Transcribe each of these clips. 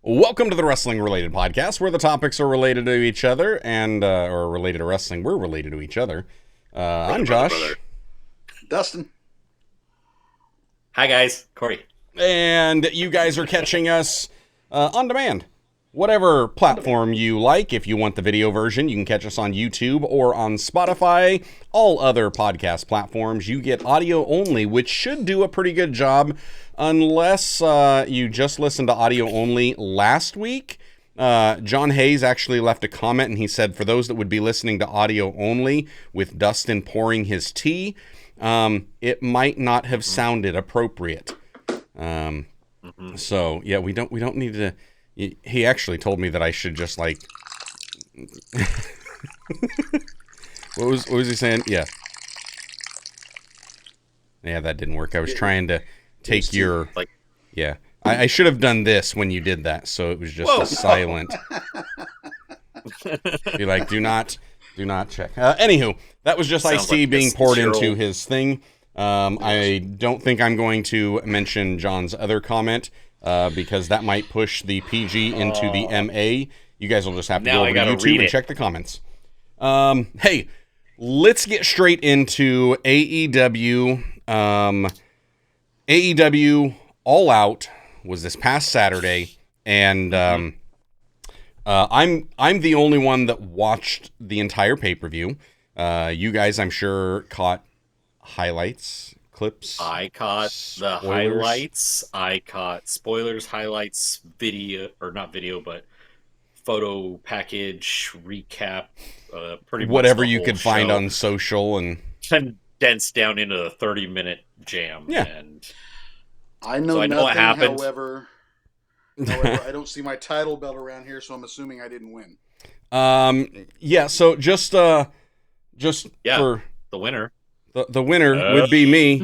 Welcome to the Wrestling Related Podcast, where the topics are related to each other and or related to wrestling. We're related to each other. I'm Josh. Brother. Dustin. Hi, guys. Corey. And you guys are catching us on demand. Whatever platform you like. If you want the video version, you can catch us on YouTube or on Spotify. All other podcast platforms, you get audio only, which should do a pretty good job. Unless you just listened to audio only last week. John Hayes actually left a comment and he said, for those that would be listening to audio only with Dustin pouring his tea, it might not have sounded appropriate. So yeah, we don't need to. He actually told me that I should just like. What was he saying? Yeah, that didn't work. I was trying to take your like. Yeah, I should have done this when you did that, so it was just a silent. Be like, do not check. Anywho, that was just iced tea being poured into his thing. I don't think I'm going to mention John's other comment because that might push the PG into the MA. You guys will just have to go over to YouTube and check the comments. Hey, let's get straight into AEW. AEW All Out was this past Saturday, and I'm the only one that watched the entire pay-per-view. You guys, I'm sure, caught highlights, clips. I caught spoilers. The highlights. I caught spoilers, highlights, video, or not video, but photo package, recap, pretty much whatever you could find on social and condensed down into a 30-minute jam. Yeah. And I know so I nothing, know what happened. However, I don't see my title belt around here, so I'm assuming I didn't win. Yeah, so just for the winner. The winner would be me.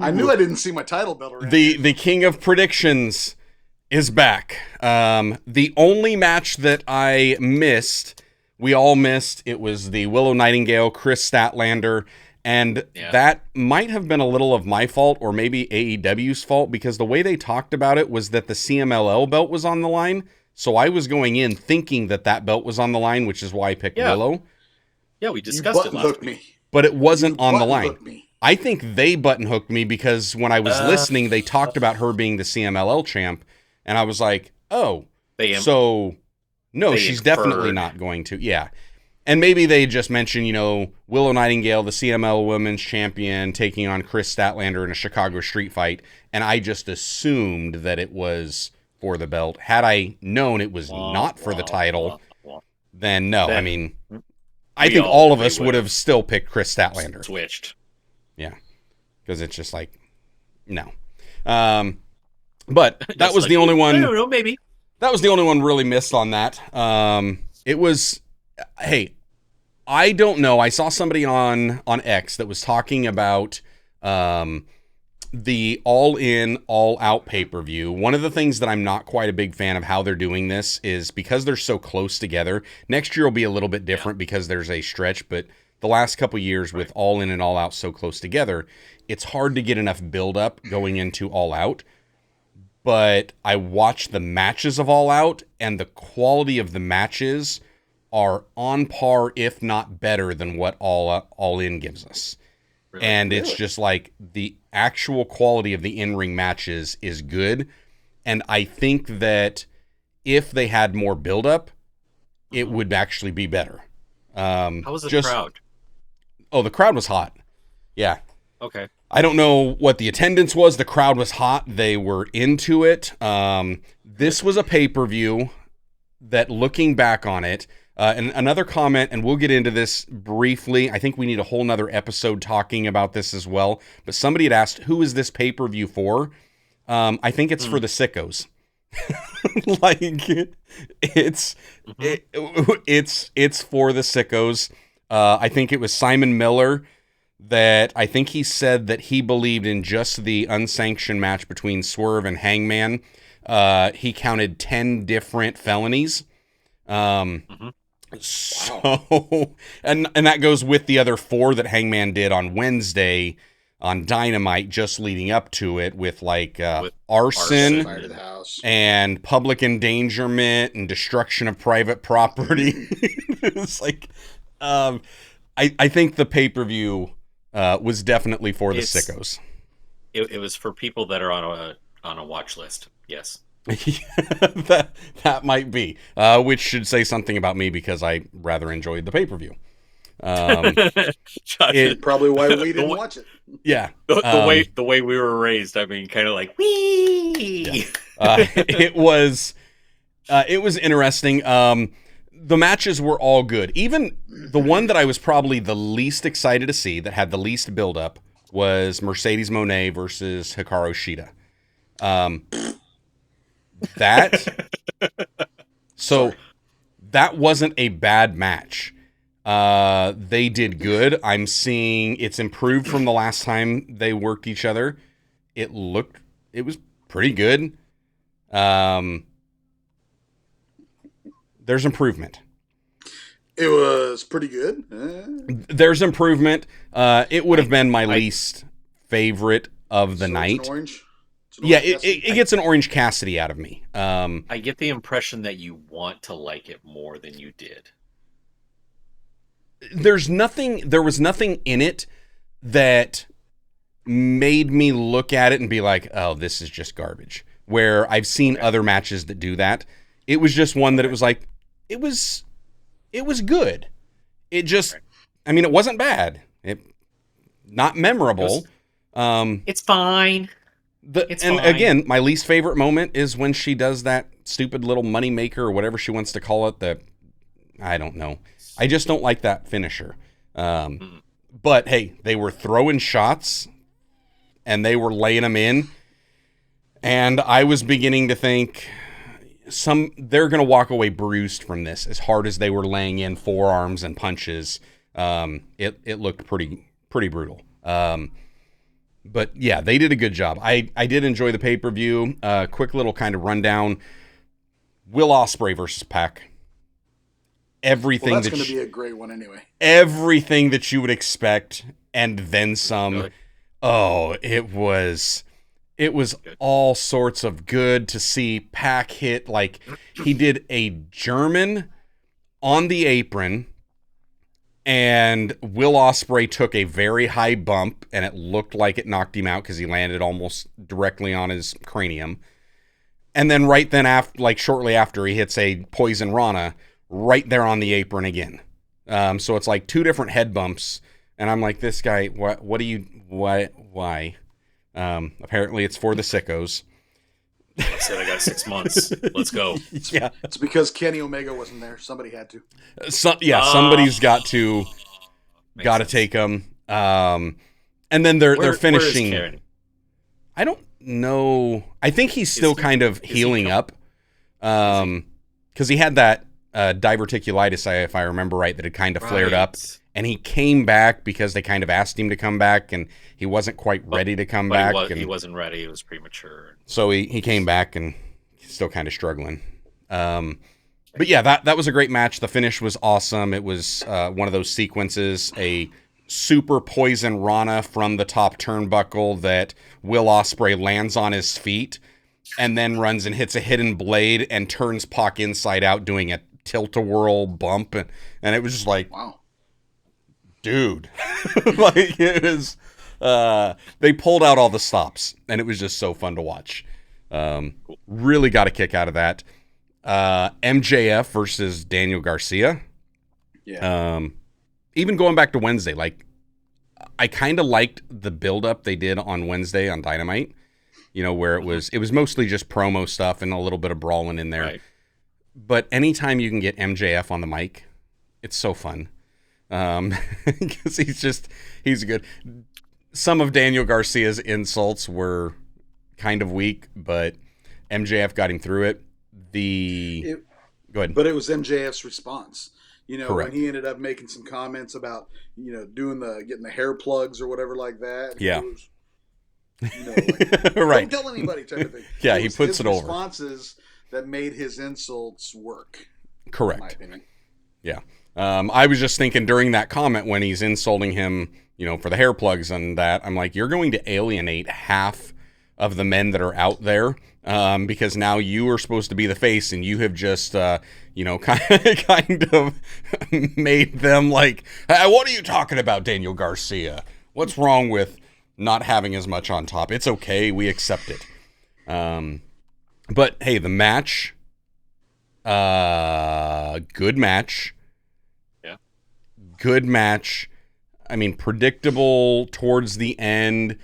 I knew I didn't see my title belt around. The king of predictions is back. The only match that I missed, we all missed, it was the Willow Nightingale, Kris Statlander, and that might have been a little of my fault or maybe AEW's fault because the way they talked about it was that the CMLL belt was on the line. So I was going in thinking that belt was on the line, which is why I picked Willow. Yeah, we discussed it last week. But it wasn't on the line. I think they button hooked me because when I was listening, they talked about her being the CMLL champ. And I was like, oh, so no, she's definitely not going to. Yeah. And maybe they just mentioned, Willow Nightingale, the CML Women's Champion, taking on Kris Statlander in a Chicago street fight. And I just assumed that it was for the belt. Had I known it was not for the title, then no. I mean, I think all of us would have still picked Kris Statlander. Switched. Yeah. Because it's just like, no. But that was the only one. I don't know, maybe. That was the only one really missed on that. It was, hey, I don't know. I saw somebody on X that was talking about the All In, All Out pay-per-view. One of the things that I'm not quite a big fan of how they're doing this is because they're so close together. Next year will be a little bit different because there's a stretch, but the last couple years with All In and All Out so close together, it's hard to get enough build-up going into All Out. But I watched the matches of All Out, and the quality of the matches are on par, if not better, than what All In gives us. Really? And it's just like the actual quality of the in-ring matches is good. And I think that if they had more build-up, it would actually be better. How was the crowd? Oh, the crowd was hot. Yeah. Okay. I don't know what the attendance was. The crowd was hot. They were into it. This was a pay-per-view that, looking back on it, and another comment, and we'll get into this briefly. I think we need a whole nother episode talking about this as well. But somebody had asked, who is this pay-per-view for? I think it's for the sickos. Like, it's for the sickos. I think it was Simon Miller that I think he said that he believed in just the unsanctioned match between Swerve and Hangman. He counted 10 different felonies. So, and that goes with the other 4 that Hangman did on Wednesday. on Dynamite just leading up to it with like With arson Fire to the house. and public endangerment and destruction of private property. It's like, I think the pay-per-view was definitely for the sickos. It was for people that are on a watch list. Yes. that might be, which should say something about me because I rather enjoyed the pay-per-view. Probably why we didn't watch it. Yeah, the way we were raised. I mean, kind of like wee. Yeah. It was interesting. The matches were all good. Even the one that I was probably the least excited to see, that had the least build-up, was Mercedes Moné versus Hikaru Shida. That wasn't a bad match. They did good. I'm seeing it's improved from the last time they worked each other. It was pretty good. There's improvement. It was pretty good. There's improvement. It would have been my least favorite of the night. It's an orange? Yeah, it gets an orange Cassidy out of me. I get the impression that you want to like it more than you did. There was nothing in it that made me look at it and be like, oh, this is just garbage. Where I've seen other matches that do that. It was just one that it was like, it was good. It just, I mean, it wasn't bad. Not memorable. It's fine. Fine. Again, my least favorite moment is when she does that stupid little money maker or whatever she wants to call it. I don't know. I just don't like that finisher. But hey, they were throwing shots and they were laying them in. And I was beginning to think they're going to walk away bruised from this. As hard as they were laying in forearms and punches, it looked pretty brutal. But yeah, they did a good job. I did enjoy the pay-per-view. Quick little kind of rundown. Will Ospreay versus Pac. Everything that's going to be a great one anyway. Everything that you would expect and then some. Good. Oh, it was all sorts of good to see. Pac hit, like, he did a German on the apron, and Will Ospreay took a very high bump, and it looked like it knocked him out because he landed almost directly on his cranium. And then right then, shortly after, he hits a Poison Rana right there on the apron again. So it's like two different head bumps, and I'm like, this guy, why? Apparently it's for the sickos. I said I got 6 months. Let's go. Yeah, it's because Kenny Omega wasn't there. Somebody had to. Somebody's got to take them. And then they're finishing. Where is Karen? I don't know. I think he's still kind of healing up. Because he had that diverticulitis, if I remember right, that had kind of flared up. And he came back because they kind of asked him to come back, and he wasn't quite ready to come back. He wasn't ready. It was premature. So he came back, and he's still kind of struggling. But yeah, that was a great match. The finish was awesome. It was one of those sequences, a super Poison Rana from the top turnbuckle that Will Ospreay lands on his feet and then runs and hits a hidden blade and turns Pac inside out doing a tilt-a-whirl bump. And it was just like, wow. Dude, like it was, they pulled out all the stops and it was just so fun to watch. Really got a kick out of that. MJF versus Daniel Garcia. Yeah. Even going back to Wednesday, like I kind of liked the build-up they did on Wednesday on Dynamite, where it was mostly just promo stuff and a little bit of brawling in there. Right. But anytime you can get MJF on the mic, it's so fun. Because he's good. Some of Daniel Garcia's insults were kind of weak, but MJF got him through it. Go ahead. But it was MJF's response. Correct. When he ended up making some comments about, getting the hair plugs or whatever like that. Yeah. Like, right. Don't tell anybody type of thing. Yeah, he puts it over. Responses that made his insults work. Correct. In my opinion. Yeah. I was just thinking during that comment when he's insulting him, for the hair plugs and that, I'm like, you're going to alienate half of the men that are out there, because now you are supposed to be the face, and you have just, kind of made them like, hey, what are you talking about, Daniel Garcia? What's wrong with not having as much on top? It's okay. We accept it. But hey, the match, good match. Yeah. Good match. I mean, predictable towards the end.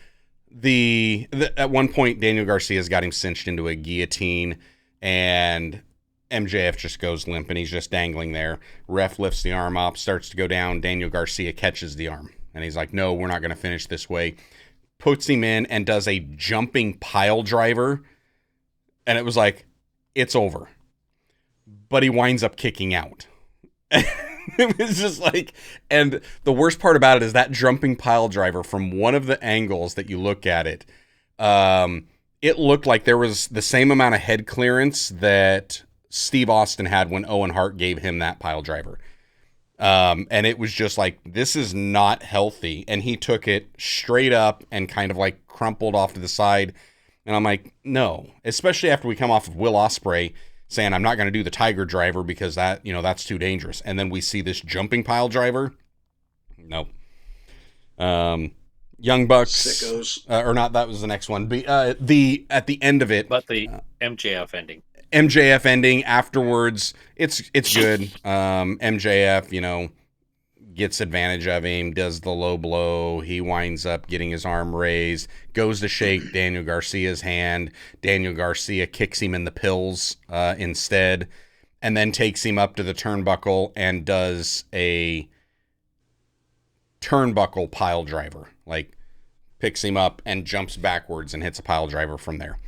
At one point, Daniel Garcia's got him cinched into a guillotine, and MJF just goes limp, and he's just dangling there. Ref lifts the arm up, starts to go down. Daniel Garcia catches the arm, and he's like, no, we're not going to finish this way. Puts him in and does a jumping pile driver, and it was like, it's over. But he winds up kicking out. It was just like, and the worst part about it is that jumping pile driver, from one of the angles that you look at it, it looked like there was the same amount of head clearance that Steve Austin had when Owen Hart gave him that pile driver. And it was just like, this is not healthy. And he took it straight up and kind of like crumpled off to the side. And I'm like, no, especially after we come off of Will Ospreay saying, I'm not going to do the Tiger driver because that, that's too dangerous. And then we see this jumping pile driver. Nope. Young Bucks. Sickos. Or not, that was the next one. At the end of it. But the MJF ending. MJF ending afterwards, it's good. MJF, gets advantage of him, does the low blow. He winds up getting his arm raised, goes to shake Daniel Garcia's hand. Daniel Garcia kicks him in the pills instead, and then takes him up to the turnbuckle and does a turnbuckle pile driver. Like, picks him up and jumps backwards and hits a pile driver from there.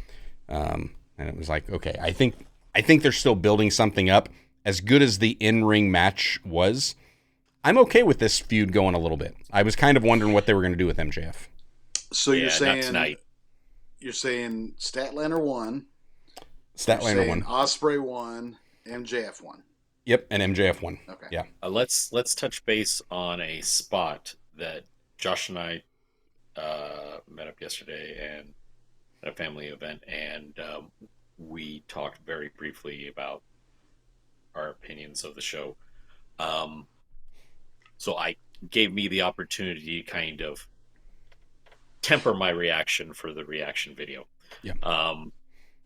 And it was like, okay, I think they're still building something up. As good as the in-ring match was, I'm okay with this feud going a little bit. I was kind of wondering what they were going to do with MJF. So you're saying not tonight. You're saying Statlander won. Statlander won. Ospreay won. MJF won. Yep, and MJF won. Okay. Yeah. Let's touch base on a spot that Josh and I met up yesterday and at a family event, and we talked very briefly about our opinions of the show. So I gave me the opportunity to kind of temper my reaction for the reaction video. Yeah.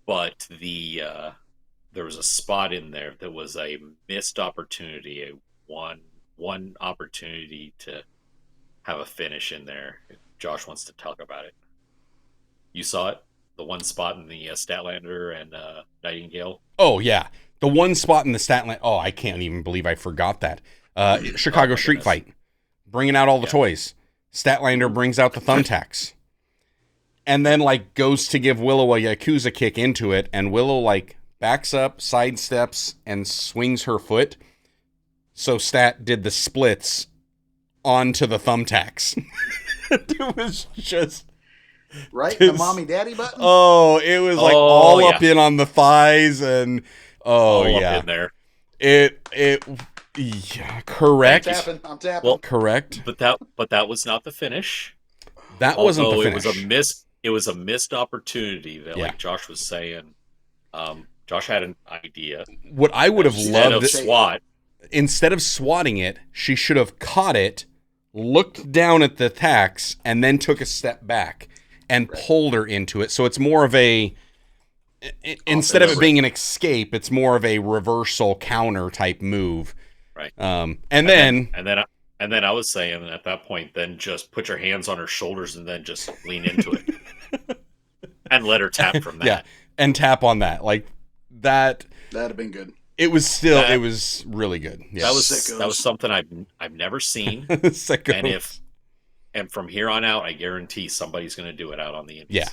But there was a spot in there that was a missed opportunity, a one opportunity to have a finish in there. Josh wants to talk about it. You saw it? The one spot in the Statlander and Nightingale? Oh, yeah. The one spot in the Statlander. Oh, I can't even believe I forgot that. Chicago Street Fight. Bringing out all the toys. Statlander brings out the thumbtacks. And then, goes to give Willow a Yakuza kick into it, and Willow, backs up, sidesteps, and swings her foot. So Stat did the splits onto the thumbtacks. It was just... Right? The mommy daddy button? Oh, it was all up in on the thighs, and... Oh, yeah. Up in there. Yeah, correct. I'm tapping. Well, correct. But that was not the finish. That wasn't the finish. It was a missed opportunity that, like Josh was saying. Josh had an idea. What I would have loved, instead of swatting it, she should have caught it, looked down at the tacks, and then took a step back and pulled her into it. So it's more of a, instead of it being an escape, it's more of a reversal counter type move. Right. And then I was saying at that point, then just put your hands on her shoulders and then just lean into it and let her tap from that. Yeah, and tap on that that. That'd have been good. It was still. It was really good. Yeah. That was something I've never seen. And from here on out, I guarantee somebody's going to do it out on the indies. Yeah,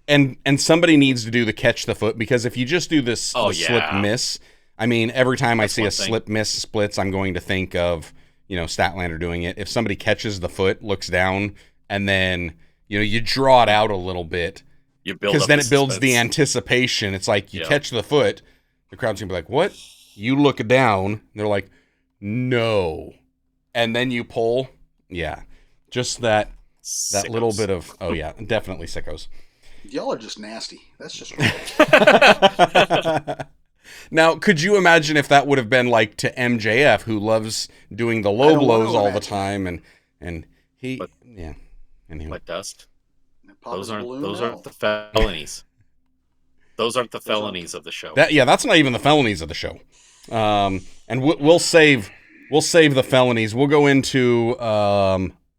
and somebody needs to do the catch the foot, because if you just do this slip miss, I mean, every time I see a slip miss splits, I'm going to think of Statlander doing it. If somebody catches the foot, looks down, and then you draw it out a little bit, because then it builds the anticipation. It's like you catch the foot, the crowd's gonna be like, "What?" You look down, they're like, No. And then you pull. Yeah. Just that little bit of, oh yeah, definitely sickos. Y'all are just nasty. That's just right. Now, could you imagine if that would have been like to MJF, who loves doing the low blows all the time, and he, but, yeah. Anyway. But Dust, Those aren't the felonies. Those aren't the felonies of the show. That's not even the felonies of the show. And we'll save the felonies. We'll go into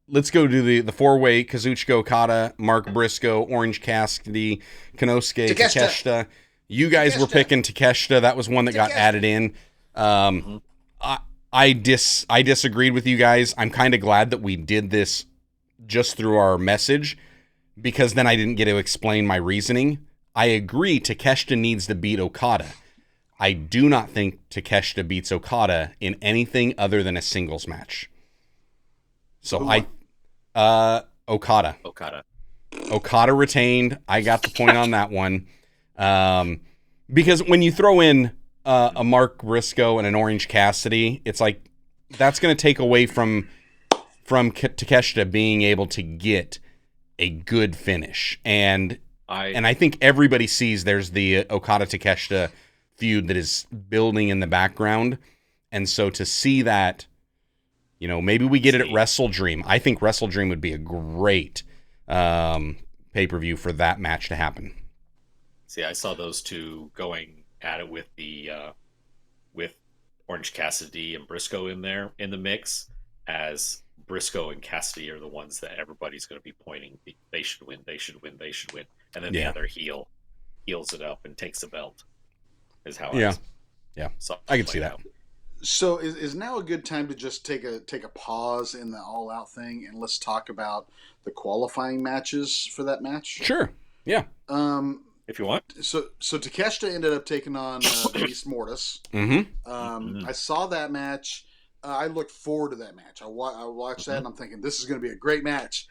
let's go do the four-way: Kazuchika, Okada, Mark Briscoe, Orange Cassidy, Konosuke, Takeshita. You guys were picking Takeshita. That was one that got added in. I disagreed with you guys. I'm kind of glad that we did this just through our message, because then I didn't get to explain my reasoning. I agree Takeshita needs to beat Okada. I do not think Takeshita beats Okada in anything other than a singles match. So Okada. Okada retained. I got the point on that one. Because when you throw in a Mark Briscoe and an Orange Cassidy, it's like that's going to take away from Takeshita being able to get a good finish. And I think everybody sees there's the Okada Takeshita feud that is building in the background. And so to see that, maybe we get it at Wrestle Dream. I think Wrestle Dream would be a great pay-per-view for that match to happen. See, I saw those two going at it with with Orange Cassidy and Briscoe in the mix, as Briscoe and Cassidy are the ones that everybody's going to be pointing. They should win. They should win. They should win. And then the other heel heals it up and takes the belt. Is how I can see that. So is now a good time to just take a pause in the All Out thing, and let's talk about the qualifying matches for that match? Sure. Yeah. If you want. So Takeshita ended up taking on Beast Mortis. Mm-hmm. I saw that match. I looked forward to that match. I watched that, and I'm thinking this is going to be a great match.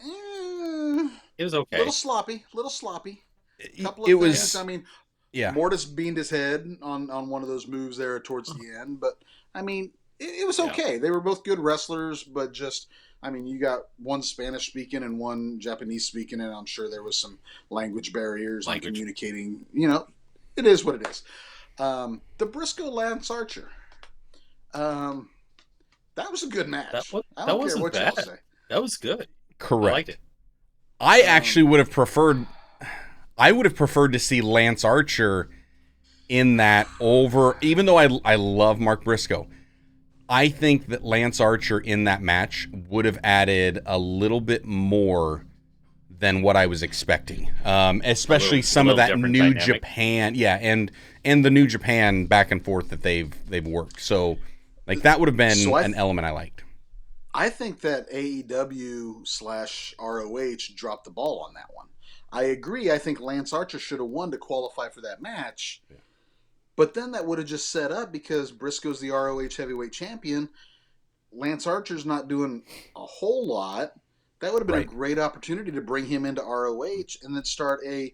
It was okay. Little sloppy. Couple of things. I mean, yeah. Mortis beamed his head on one of those moves there towards the end, but I mean, it was okay. Yeah. They were both good wrestlers, but just, I mean, you got one Spanish speaking and one Japanese speaking, and I'm sure there was some language barriers and communicating. It is what it is. The Briscoe Lance Archer. That was a good match. That wasn't bad. That was good. Correct. I liked it. I actually would have preferred. I would have preferred to see Lance Archer in that over, even though I love Mark Briscoe. I think that Lance Archer in that match would have added a little bit more than what I was expecting. Especially some of that New dynamic. Japan, and the New Japan back and forth that they've worked. So like that would have been an element I liked. I think that AEW / ROH dropped the ball on that one. I agree. I think Lance Archer should have won to qualify for that match. Yeah. But then that would have just set up, because Briscoe's the ROH heavyweight champion. Lance Archer's not doing a whole lot. That would have been a great opportunity to bring him into ROH and then start you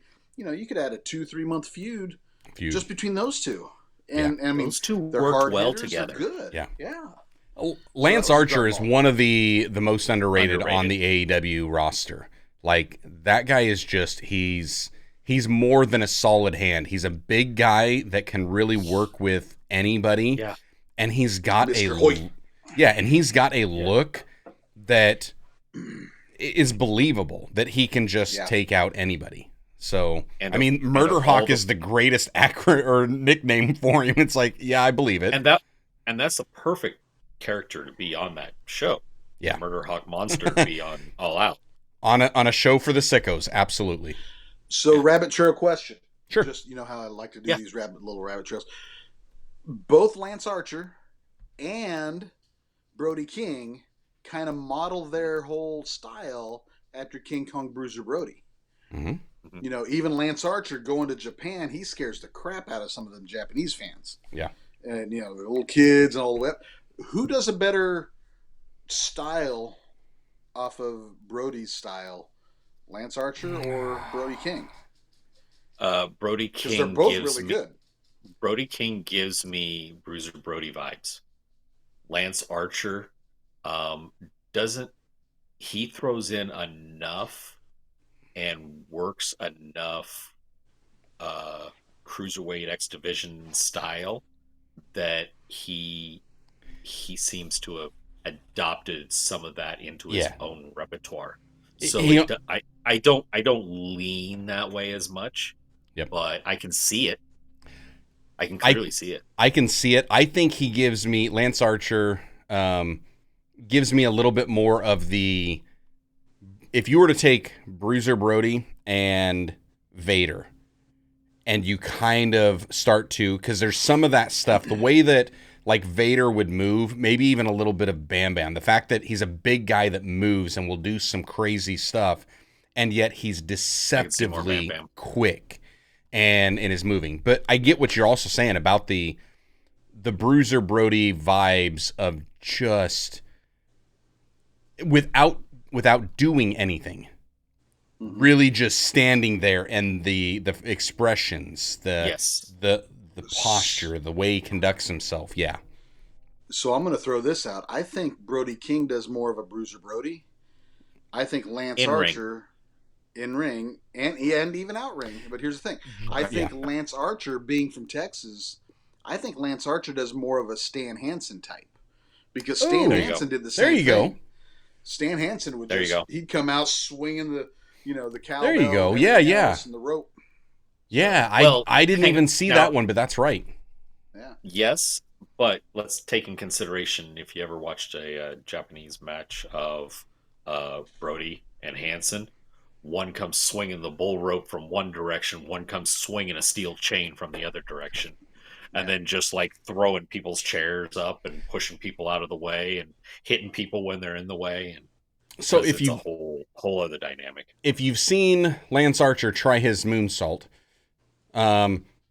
could add a 2-3 month feud just between those two. And I mean, those two worked well together. Good. Yeah. Lance Archer is one of the most underrated on the AEW roster. Like, that guy is just, he's more than a solid hand. He's a big guy that can really work with anybody. Yeah. And he's got a look that is believable, that he can just take out anybody. So, Murder Hawk is the greatest nickname for him. It's like, yeah, I believe it. And that's the perfect character to be on that show. Yeah. Murder Hawk Monster to be on All Out. On a show for the sickos, absolutely. So, rabbit trail question. Sure. Just, how I like to do these little rabbit trails. Both Lance Archer and Brody King kind of model their whole style after King Kong Bruiser Brody. Mm-hmm. Even Lance Archer going to Japan, he scares the crap out of some of the Japanese fans. Yeah. And, the little kids and all the way up. Who does a better style off of Brody's style, Lance Archer or Brody King? Brody King. Because they're both really good. Brody King gives me Bruiser Brody vibes. Lance Archer, doesn't he throws in enough and works enough cruiserweight X Division style that he seems to have adopted some of that into his own repertoire. So I don't lean that way as much. Yep. But I can see it. I can clearly see it. I can see it. I think he gives me Lance Archer gives me a little bit more of the. If you were to take Bruiser Brody and Vader, and you kind of start to, because there's some of that stuff, the way that like Vader would move, maybe even a little bit of Bam Bam, the fact that he's a big guy that moves and will do some crazy stuff, and yet he's deceptively quick and is moving. But I get what you're also saying about the Bruiser Brody vibes of just without doing anything. Really just standing there, and the expressions, the posture, the way he conducts himself. Yeah. So I'm going to throw this out. I think Brody King does more of a Bruiser Brody. I think Lance Archer in ring and even out ring. But here's the thing. I think Lance Archer, being from Texas, I think Lance Archer does more of a Stan Hansen type, because Stan Hansen did the same thing. There you go. Stan Hansen would he'd come out swinging the cowbell. There you go. Yeah. And the rope. Yeah, I didn't even see that one, but that's right. Yeah. Yes, but let's take in consideration if you ever watched a Japanese match of Brody and Hansen. One comes swinging the bull rope from one direction, one comes swinging a steel chain from the other direction. And then just like throwing people's chairs up and pushing people out of the way and hitting people when they're in the way. And so if you a whole other dynamic. If you've seen Lance Archer try his moonsault,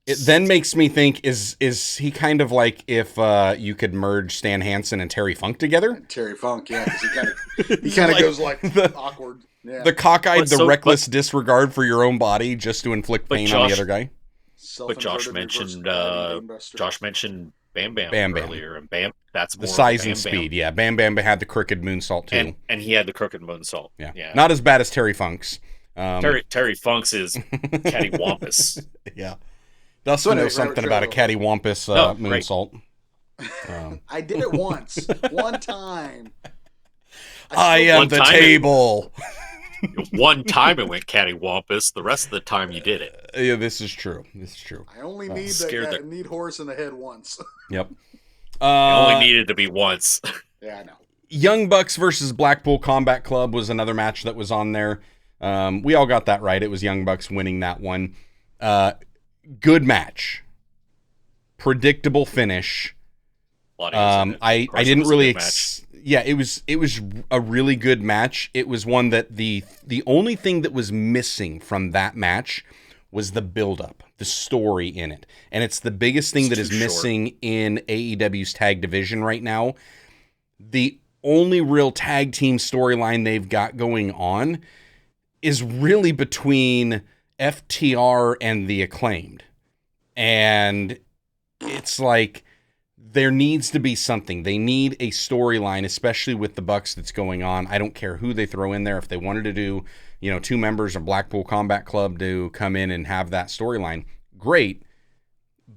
it then makes me think, is he kind of like if you could merge Stan Hansen and Terry Funk together? Terry Funk, yeah, because he kind of goes like awkward. Yeah. The cockeyed, reckless disregard for your own body just to inflict pain on the other guy. But Josh mentioned Bam Bam earlier, and Bam, that's more the size Bam and Bam. speed. Yeah, Bam Bam had the crooked moonsault too, and he had the crooked moonsault. Yeah, not as bad as Terry Funk's. Terry Funk's is cattywampus. Yeah, Dustin knows something about a cattywampus moonsault. I did it once, one time. I am the table. One time it went cattywampus. The rest of the time you did it. Yeah, this is true. I only need horse in the head once. Yep. It only needed to be once. Yeah, I know. Young Bucks versus Blackpool Combat Club was another match that was on there. We all got that right. It was Young Bucks winning that one. Good match. Predictable finish. I didn't really it was a really good match. It was one that the only thing that was missing from that match was the build-up, the story in it. And it's the biggest thing that is missing in AEW's tag division right now. The only real tag team storyline they've got going on is really between FTR and the Acclaimed. And it's like, there needs to be something. They need a storyline, especially with the Bucks that's going on. I don't care who they throw in there. If they wanted to do, 2 members of Blackpool Combat Club to come in and have that storyline, great.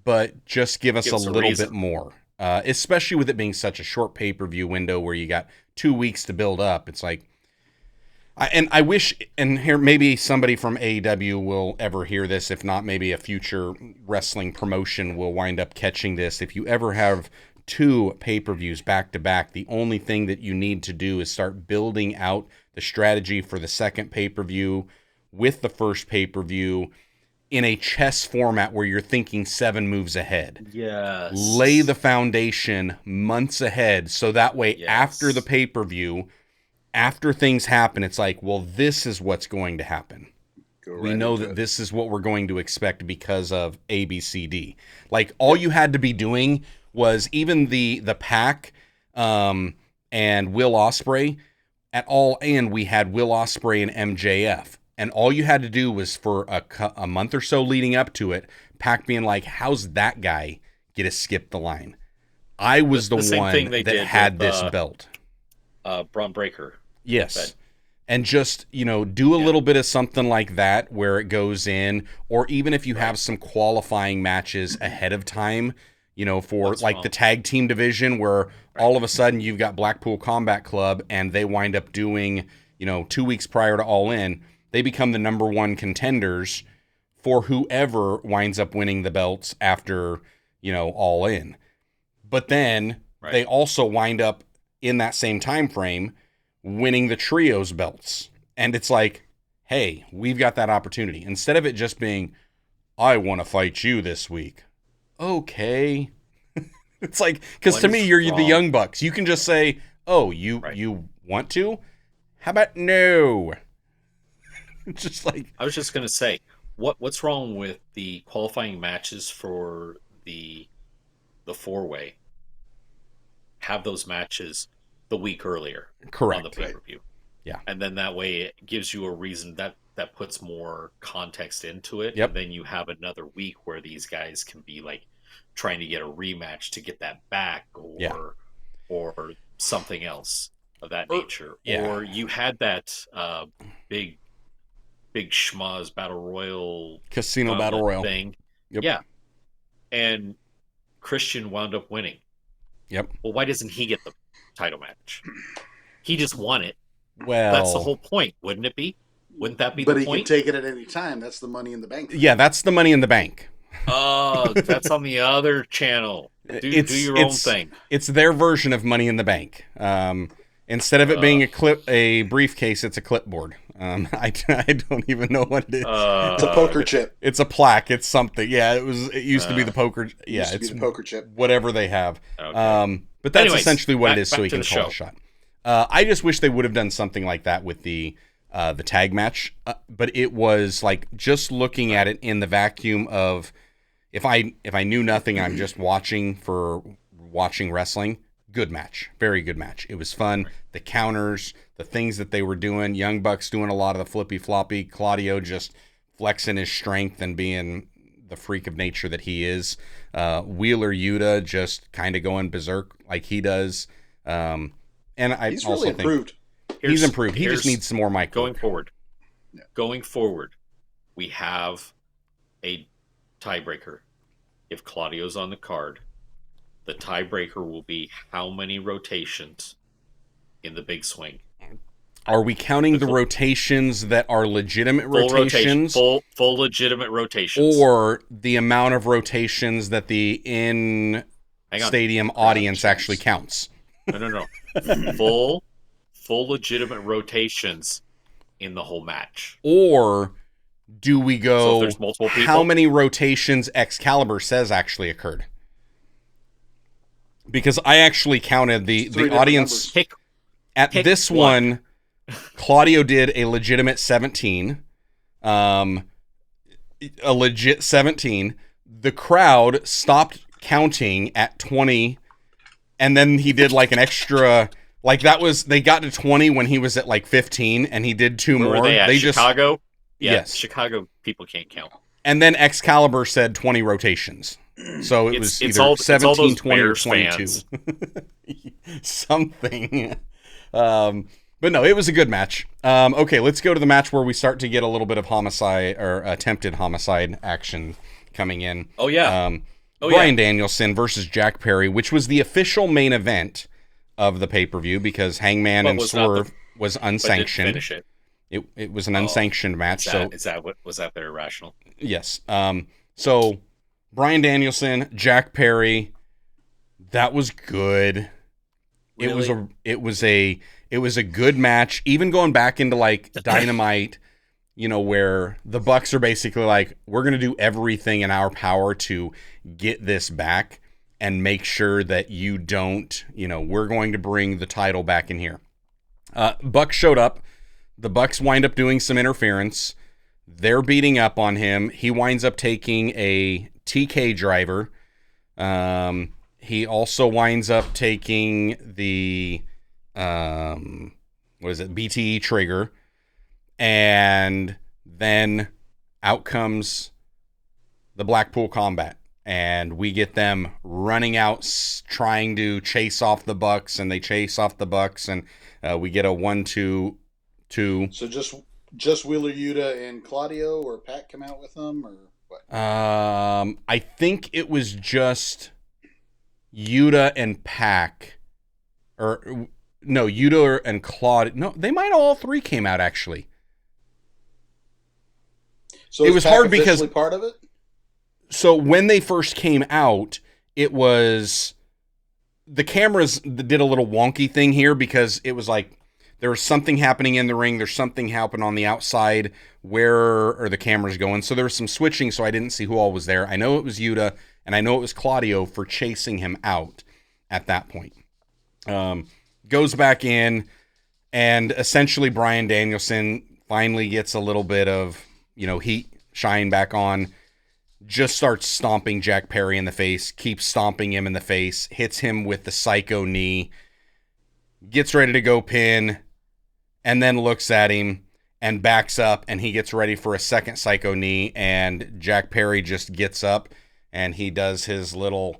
But just give us a little bit more. Especially with it being such a short pay-per-view window where you got 2 weeks to build up. It's like, I wish, and here maybe somebody from AEW will ever hear this. If not, maybe a future wrestling promotion will wind up catching this. If you ever have 2 pay-per-views back to back, the only thing that you need to do is start building out the strategy for the second pay-per-view with the first pay-per-view in a chess format where you're thinking 7 moves ahead. Yes. Lay the foundation months ahead so that way after the pay-per-view, after things happen, it's like, well, this is what's going to happen. We know that this is what we're going to expect because of A, B, C, D. Like, all you had to be doing was even the Pac and Will Ospreay and we had Will Ospreay and MJF. And all you had to do was for a month or so leading up to it, Pac being like, how's that guy get to skip the line? I was the same one thing they that did had with, this belt. Braun Breaker. Yes. And just, do a little bit of something like that where it goes in, or even if you have some qualifying matches ahead of time, for the tag team division where all of a sudden you've got Blackpool Combat Club and they wind up doing, 2 weeks prior to All In, they become the number one contenders for whoever winds up winning the belts after, All In. But then they also wind up in that same time frame winning the trios belts. And it's like, hey, we've got that opportunity. Instead of it just being, I want to fight you this week. Okay. It's like, because to me, you're the Young Bucks. You can just say, oh, you want to? How about no? Just like, I was just going to say, what's wrong with the qualifying matches for the 4-way? Have those matches the week earlier. Correct. On the pay-per-view. Yeah. And then that way it gives you a reason that puts more context into it. Yep. And then you have another week where these guys can be like trying to get a rematch to get that back or something else of that nature. Yeah. Or you had that big schmoz battle royal Casino Battle Royal thing. Yep. Yeah. And Christian wound up winning. Yep. Well, why doesn't he get the title match? He just won it. Well, that's the whole point, wouldn't it be? Wouldn't that be the point? But he can take it at any time. That's the Money in the Bank. Yeah, that's the Money in the Bank. Oh, that's on the other channel. Do your own thing. It's their version of Money in the Bank. Instead of it being a briefcase, it's a clipboard. I don't even know what it is. It's a poker chip. It's a plaque. It's something. Yeah, it used to be the poker. Yeah, it's the poker chip. Whatever they have. Okay. But that's essentially what it is. So he can call a shot. I just wish they would have done something like that with the tag match. But it was like just looking at it in the vacuum of if I knew nothing, I'm just watching wrestling. Good match. Very good match. It was fun. Right. The counters, the things that they were doing. Young Bucks doing a lot of the flippy floppy. Claudio just flexing his strength and being the freak of nature that he is. Wheeler Yuta just kind of going berserk like he does. And he's really improved. He's improved. He just needs some more mic going forward. Yeah. Going forward, we have a tiebreaker. If Claudio's on the card, the tiebreaker will be how many rotations in the big swing. Are we counting the rotations that are legitimate rotations? Full legitimate rotations. Or the amount of rotations that the in-stadium audience actually counts? No. Full legitimate rotations in the whole match. Or do we go, so if there's multiple people, how many rotations Excalibur says actually occurred? Because I actually counted the audience. At this one, Claudio did a legitimate 17. A legit 17. The crowd stopped counting at 20. And then he did like an extra, they got to 20 when he was at like 15, and he did two more. Were they at Chicago? Yeah, yes. Chicago people can't count. And then Excalibur said 20 rotations. So it was either 17, 20, or 22. Something. But no, it was a good match. Okay, let's go to the match where we start to get a little bit of homicide or attempted homicide action coming in. Oh, yeah. Bryan Danielson versus Jack Perry, which was the official main event of the pay-per-view because Hangman and Swerve was unsanctioned. Finish it. It was an unsanctioned match. Was that their rational? Yes. So Bryan Danielson, Jack Perry, that was good. Really? It was a good match. Even going back into like Dynamite, where the Bucks are basically like, we're going to do everything in our power to get this back and make sure that you don't, we're going to bring the title back in here. Bucks showed up. The Bucks wind up doing some interference. They're beating up on him. He winds up taking a TK driver. He also winds up taking the BTE trigger. And then out comes the Blackpool Combat. and we get them running out, trying to chase off the Bucks, and they chase off the Bucks, and we get a 1-2-2. So just Wheeler Yuta and Claudio, or Pat come out with them, or what? I think it was just Yuta and Pac, or no, Yuta and Claudio. No, they might all three came out actually. So it was Pac hard because part of it. So when they first came out, it was the cameras did a little wonky thing here because it was like there was something happening in the ring. There's something happening on the outside. Where are the cameras going? So there was some switching, so I didn't see who all was there. I know it was Yuta, and I know it was Claudio for chasing him out at that point. Goes back in, and essentially Bryan Danielson finally gets a little bit of, heat shine back on. Just starts stomping Jack Perry in the face, keeps stomping him in the face, hits him with the psycho knee, gets ready to go pin, and then looks at him and backs up, and he gets ready for a second psycho knee, and Jack Perry just gets up, and he does his little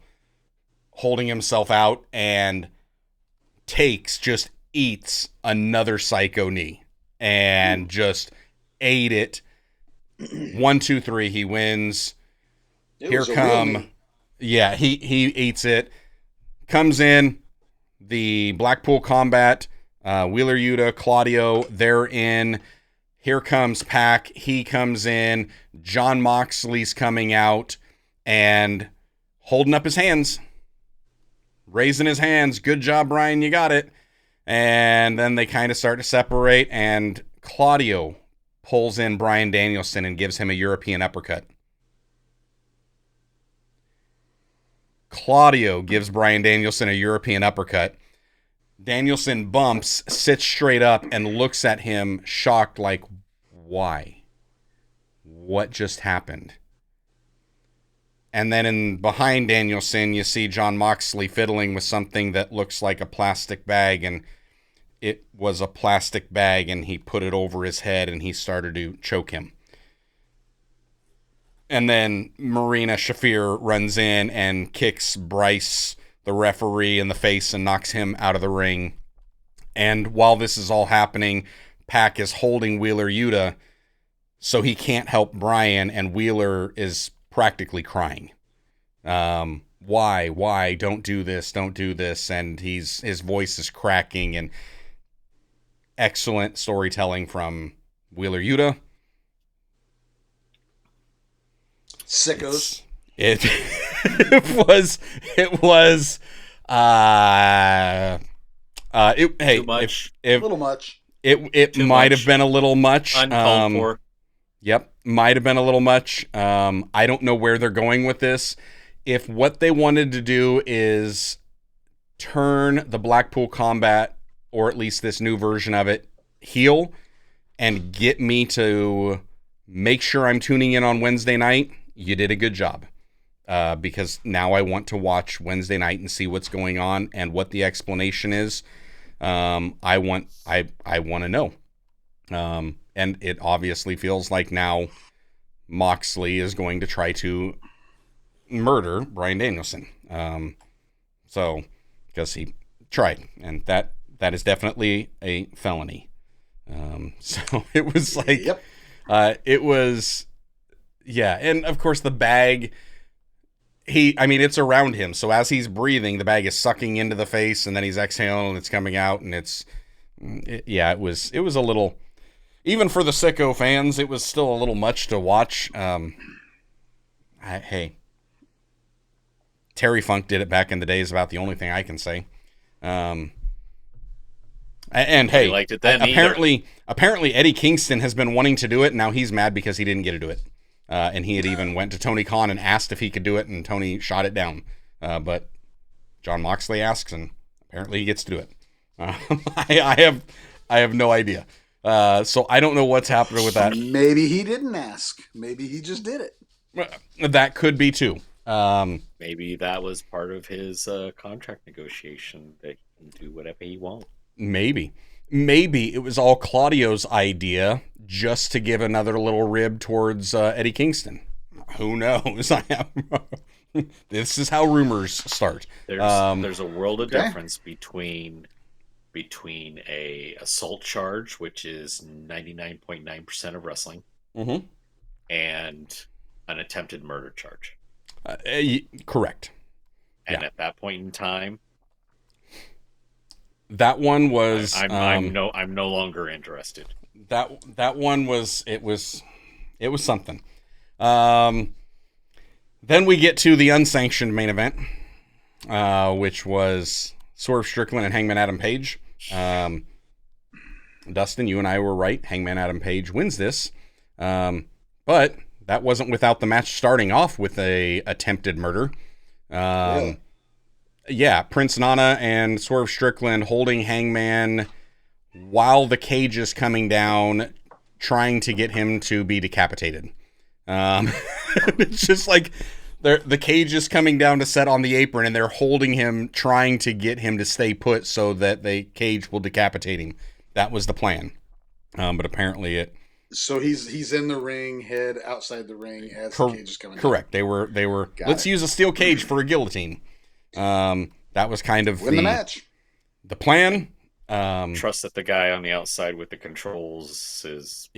holding himself out, and just eats another psycho knee, and just ate it. 1, 2, 3, he wins. Here come, yeah, he eats it. Comes in, the Blackpool Combat, Wheeler Yuta, Claudio, they're in. Here comes Pac, he comes in. Jon Moxley's coming out and holding up his hands, raising his hands. Good job, Bryan, you got it. And then they kind of start to separate, and Claudio pulls in Bryan Danielson and gives him a European uppercut. Claudio gives Bryan Danielson a European uppercut. Danielson bumps, sits straight up, and looks at him shocked like, why? What just happened? And then behind Danielson, you see Jon Moxley fiddling with something that looks like a plastic bag, and it was a plastic bag, and he put it over his head, and he started to choke him. And then Marina Shafir runs in and kicks Bryce, the referee, in the face and knocks him out of the ring. And while this is all happening, Pac is holding Wheeler Yuta so he can't help Bryan, and Wheeler is practically crying. Why? Don't do this. And his voice is cracking, and excellent storytelling from Wheeler Yuta. Sickos. It was too much. A little much. It might have been a little much. Uncalled for. Yep, might have been a little much. I don't know where they're going with this. If what they wanted to do is turn the Blackpool Combat, or at least this new version of it, heel, and get me to make sure I'm tuning in on Wednesday night, you did a good job. Because now I want to watch Wednesday night and see what's going on and what the explanation is. I want to know. And it obviously feels like now Moxley is going to try to murder Bryan Danielson. So, because he tried, and that is definitely a felony. So it was like, Yep. It was, yeah. And of course the bag, it's around him. So as he's breathing, the bag is sucking into the face, and then he's exhaling and it's coming out, and it was a little, even for the sicko fans, it was still a little much to watch. Hey, Terry Funk did it back in the day is about the only thing I can say. And hey, liked it then apparently Eddie Kingston has been wanting to do it, and now he's mad because he didn't get to do it. And he had even went to Tony Khan and asked if he could do it, and Tony shot it down. But Jon Moxley asks, and apparently he gets to do it. I have no idea. So I don't know what's happening with that. Maybe he didn't ask. Maybe he just did it. That could be too. Maybe that was part of his contract negotiation, that he can do whatever he wants. Maybe it was all Claudio's idea just to give another little rib towards Eddie Kingston. Who knows? This is how rumors start. There's a world of difference between a assault charge, which is 99.9% of wrestling, and an attempted murder charge. Correct. And at that point in time, that one was. I'm no longer interested. That one was. It was something. Then we get to the unsanctioned main event, which was Swerve Strickland and Hangman Adam Page. Dustin, you and I were right. Hangman Adam Page wins this. But that wasn't without the match starting off with a attempted murder. Yeah, Prince Nana and Swerve Strickland holding Hangman while the cage is coming down, trying to get him to be decapitated. It's just like the cage is coming down to set on the apron, and they're holding him, trying to get him to stay put so that the cage will decapitate him. That was the plan. But apparently it. So he's in the ring, head outside the ring as the cage is coming down. Correct. They were. Let's use a steel cage for a guillotine. That was kind of the match. The plan. Trust that the guy on the outside with the controls is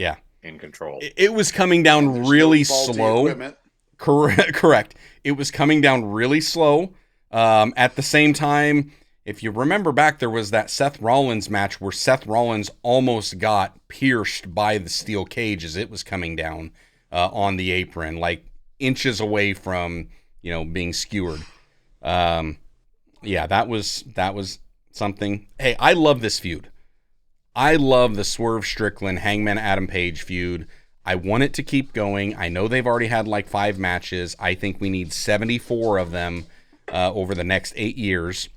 in control. It was coming down really slow. Correct. It was coming down really slow. At the same time, if you remember back, there was that Seth Rollins match where Seth Rollins almost got pierced by the steel cage as it was coming down on the apron, like inches away from being skewered. That was something. Hey, I love this feud. I love the Swerve Strickland Hangman Adam Page feud. I want it to keep going. I know they've already had like 5 matches. I think we need 74 of them over the next 8 years.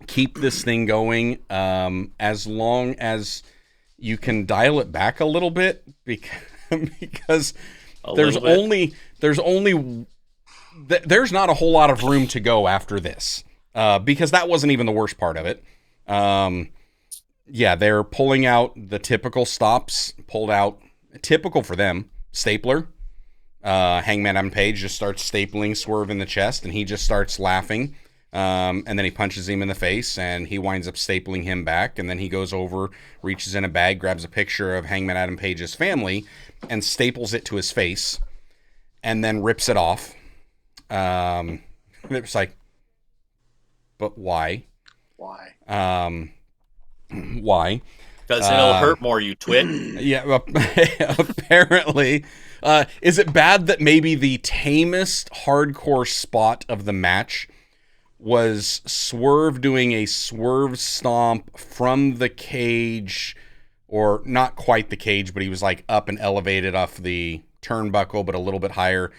Keep this thing going as long as you can dial it back a little bit because there's not a whole lot of room to go after this because that wasn't even the worst part of it. They're pulling out the typical stops, pulled out typical for them, stapler. Hangman Adam Page just starts stapling Swerve in the chest, and he just starts laughing. And then he punches him in the face, and he winds up stapling him back. And then he goes over, reaches in a bag, grabs a picture of Hangman Adam Page's family, and staples it to his face, and then rips it off. It's like, but why? Why? Why? Because it'll hurt more, you twit. Yeah, apparently. Is it bad that maybe the tamest hardcore spot of the match was Swerve doing a swerve stomp from the cage, or not quite the cage, but he was like up and elevated off the turnbuckle, but a little bit higher,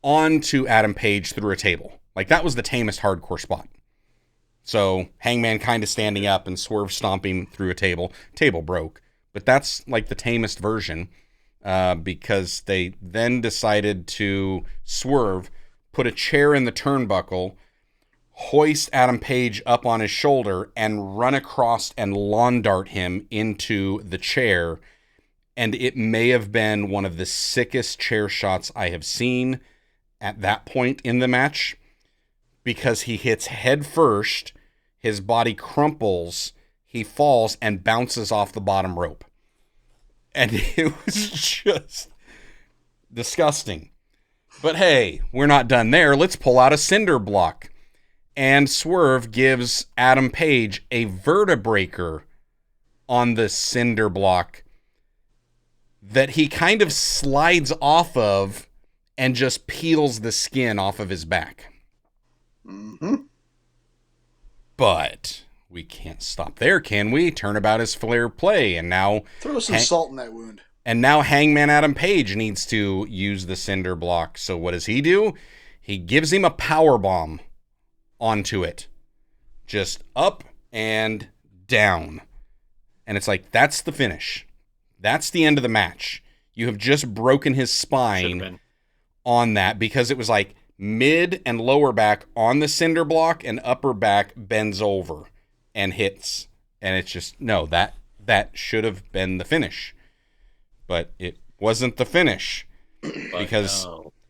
onto Adam Page through a table. Like, that was the tamest hardcore spot. So Hangman kind of standing up and Swerve stomping through a table. Table broke. But that's like the tamest version because they then decided to Swerve, put a chair in the turnbuckle, hoist Adam Page up on his shoulder, and run across and lawn dart him into the chair. And it may have been one of the sickest chair shots I have seen at that point in the match, because he hits head first, his body crumples, he falls, and bounces off the bottom rope. And it was just disgusting. But hey, we're not done there. Let's pull out a cinder block. And Swerve gives Adam Page a vertebreaker on the cinder block that he kind of slides off of and just peels the skin off of his back. Mm-hmm. But we can't stop there, can we? Turnabout is fair play, and now throw some salt in that wound. And now Hangman Adam Page needs to use the cinder block. So what does he do? He gives him a power bomb onto it, just up and down, and it's like, that's the finish. That's the end of the match. You have just broken his spine on that, because it was like mid and lower back on the cinder block, and upper back bends over and hits. And it's just, no, that should have been the finish. But it wasn't the finish. because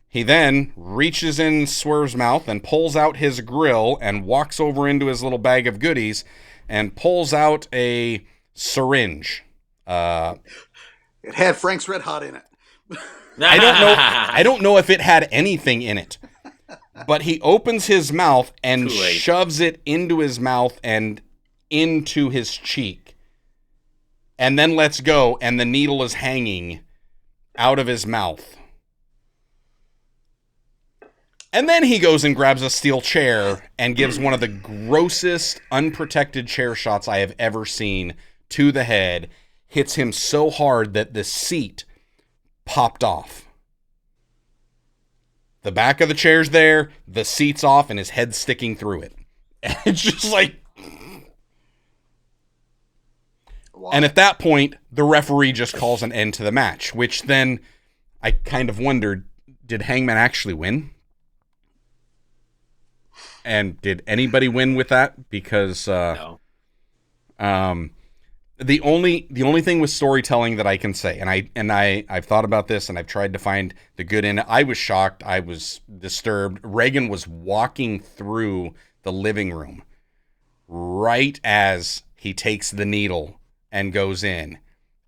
He then reaches in Swerve's mouth and pulls out his grill and walks over into his little bag of goodies and pulls out a syringe. It had Frank's Red Hot in it. I don't know if it had anything in it. But he opens his mouth and shoves it into his mouth and into his cheek. And then lets go, and the needle is hanging out of his mouth. And then he goes and grabs a steel chair and gives one of the grossest unprotected chair shots I have ever seen to the head. Hits him so hard that the seat popped off. The back of the chair's there, the seat's off, and his head's sticking through it. And it's just like... Wow. And at that point, the referee just calls an end to the match, which then I kind of wondered, did Hangman actually win? And did anybody win with that? Because no. The only thing with storytelling that I can say, and I've thought about this and I've tried to find the good in it. I was shocked. I was disturbed. Reagan was walking through the living room right as he takes the needle and goes in,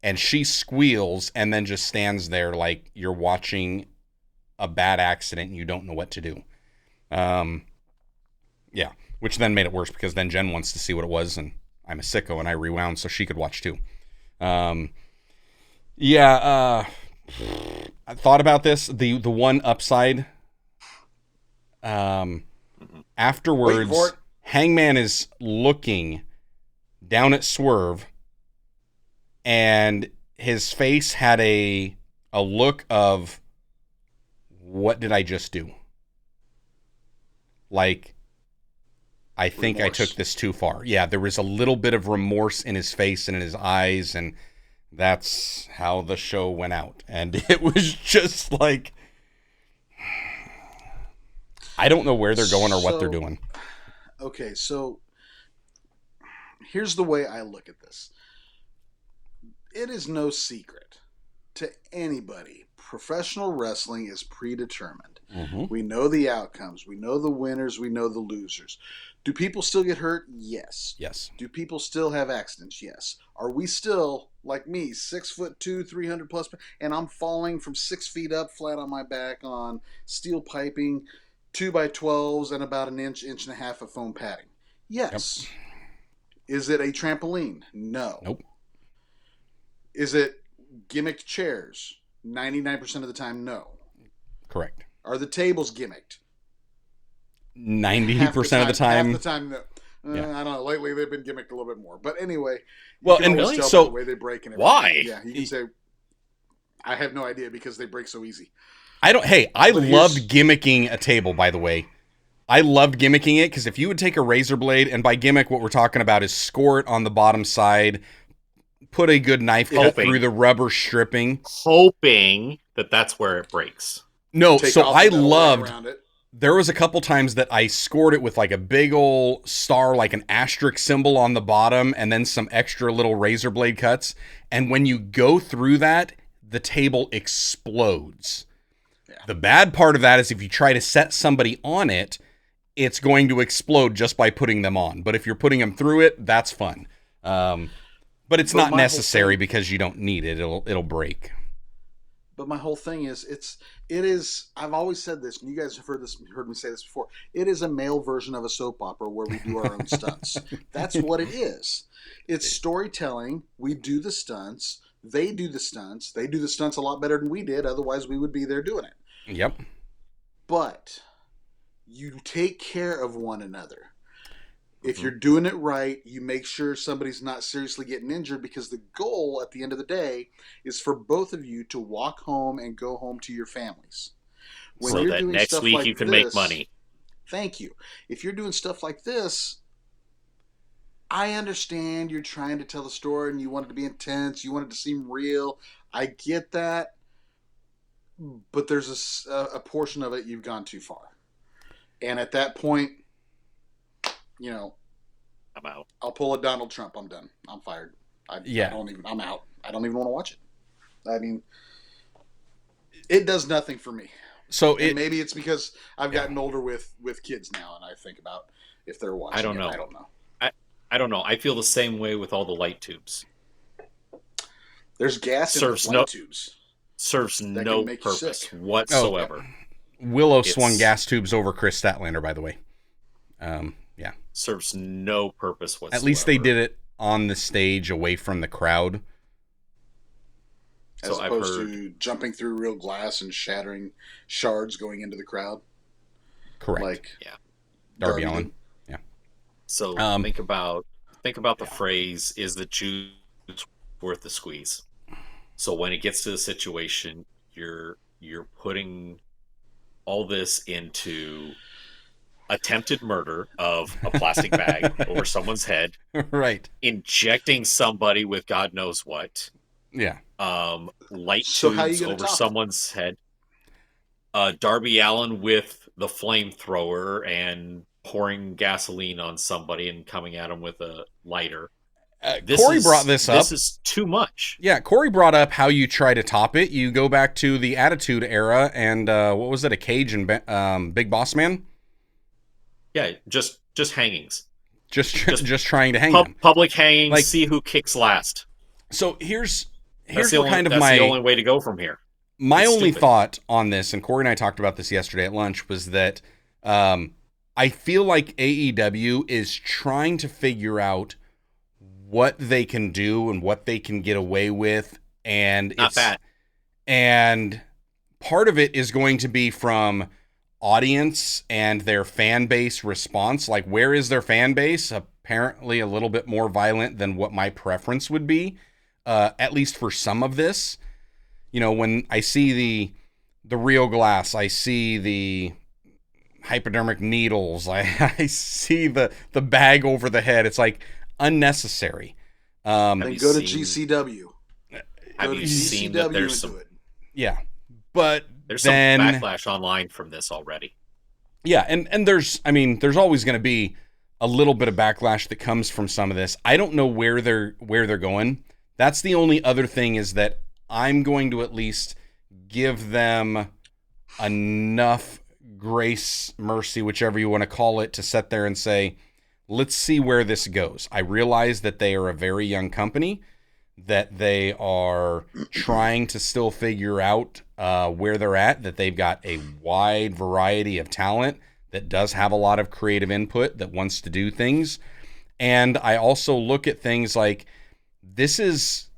and she squeals and then just stands there like you're watching a bad accident and you don't know what to do. Yeah, which then made it worse because then Jen wants to see what it was, and I'm a sicko and I rewound so she could watch too. I thought about this. The one upside. Afterwards, Hangman is looking down at Swerve, and his face had a look of, what did I just do? Like, I think remorse. I took this too far. Yeah, there was a little bit of remorse in his face and in his eyes, and that's how the show went out. And it was just like, I don't know where they're going or what they're doing. Okay, so here's the way I look at this. It is no secret to anybody. Professional wrestling is predetermined. Mm-hmm. We know the outcomes. We know the winners. We know the losers. Do people still get hurt? Yes. Yes. Do people still have accidents? Yes. Are we still, like me, 6'2", 300 plus, and I'm falling from 6 feet up flat on my back on steel piping, 2x12s, and about an inch and a half of foam padding? Yes. Yep. Is it a trampoline? No. Nope. Is it gimmicked chairs? 99% of the time, no. Correct. Are the tables gimmicked? 90% of the time. Half the time, no. I don't know. Lately, they've been gimmicked a little bit more. But anyway, well, and really, so the way they break and everything. Why? Yeah, you can say, I have no idea because they break so easy. I loved gimmicking a table, by the way. I loved gimmicking it because if you would take a razor blade, and by gimmick, what we're talking about is score it on the bottom side, put a good knife cut through the rubber stripping, hoping that that's where it breaks. No, so I loved. There was a couple times that I scored it with like a big old star, like an asterisk symbol on the bottom, and then some extra little razor blade cuts. And when you go through that, the table explodes. Yeah. The bad part of that is if you try to set somebody on it, it's going to explode just by putting them on. But if you're putting them through it, that's fun. But it's not necessary because you don't need it. It'll break. But my whole thing is, it is. I've always said this, and you guys have heard me say this before. It is a male version of a soap opera where we do our own stunts. That's what it is. It's storytelling. We do the stunts. They do the stunts. They do the stunts a lot better than we did. Otherwise, we would be there doing it. Yep. But you take care of one another. If you're doing it right, you make sure somebody's not seriously getting injured, because the goal at the end of the day is for both of you to walk home and go home to your families. When so you're that doing next stuff week like you can make money. Thank you. If you're doing stuff like this, I understand you're trying to tell the story and you want it to be intense. You want it to seem real. I get that. But there's a portion of it you've gone too far. And at that point, you know, I'm out. I'll pull a Donald Trump. I'm done. I'm fired. I'm out. I don't even want to watch it. I mean, it does nothing for me. So and maybe it's because I've gotten older with kids now, and I think about if they're watching. I don't know. I don't know. I feel the same way with all the light tubes. There's gas in the light tubes. Serves no purpose whatsoever. Willow swung gas tubes over Kris Statlander, by the way. Yeah. Serves no purpose whatsoever. At least they did it on the stage away from the crowd. As opposed to jumping through real glass and shattering shards going into the crowd. Correct. Like Darby Allin. Yeah. So think about the phrase, is the juice worth the squeeze? So when it gets to the situation, you're putting all this into attempted murder of a plastic bag over someone's head. Right. Injecting somebody with God knows what. Yeah. Light tubes over someone's head. Darby Allin with the flamethrower and pouring gasoline on somebody and coming at him with a lighter. Corey brought this up. This is too much. Yeah, Corey brought up how you try to top it. You go back to the Attitude Era and what was it, a cage and Big Boss Man? Yeah, just hangings. Just trying to hang them. Public hangings, see who kicks last. So here's that's the only way to go from here. My only thought on this, and Corey and I talked about this yesterday at lunch, was that I feel like AEW is trying to figure out what they can do and what they can get away with, and not bad. And part of it is going to be from audience and their fan base response. Like, where is their fan base? Apparently a little bit more violent than what my preference would be, at least for some of this. You know, when I see the real glass, I see the hypodermic needles, I see the bag over the head. It's like unnecessary. Then go to GCW. Have you seen that there's some? Yeah, but there's some backlash online from this already. Yeah, and there's always going to be a little bit of backlash that comes from some of this. I don't know where they're going. That's the only other thing, is that I'm going to at least give them enough grace, mercy, whichever you want to call it, to sit there and say, let's see where this goes. I realize that they are a very young company, that they are trying to still figure out where they're at, that they've got a wide variety of talent that does have a lot of creative input, that wants to do things. And I also look at things like, this is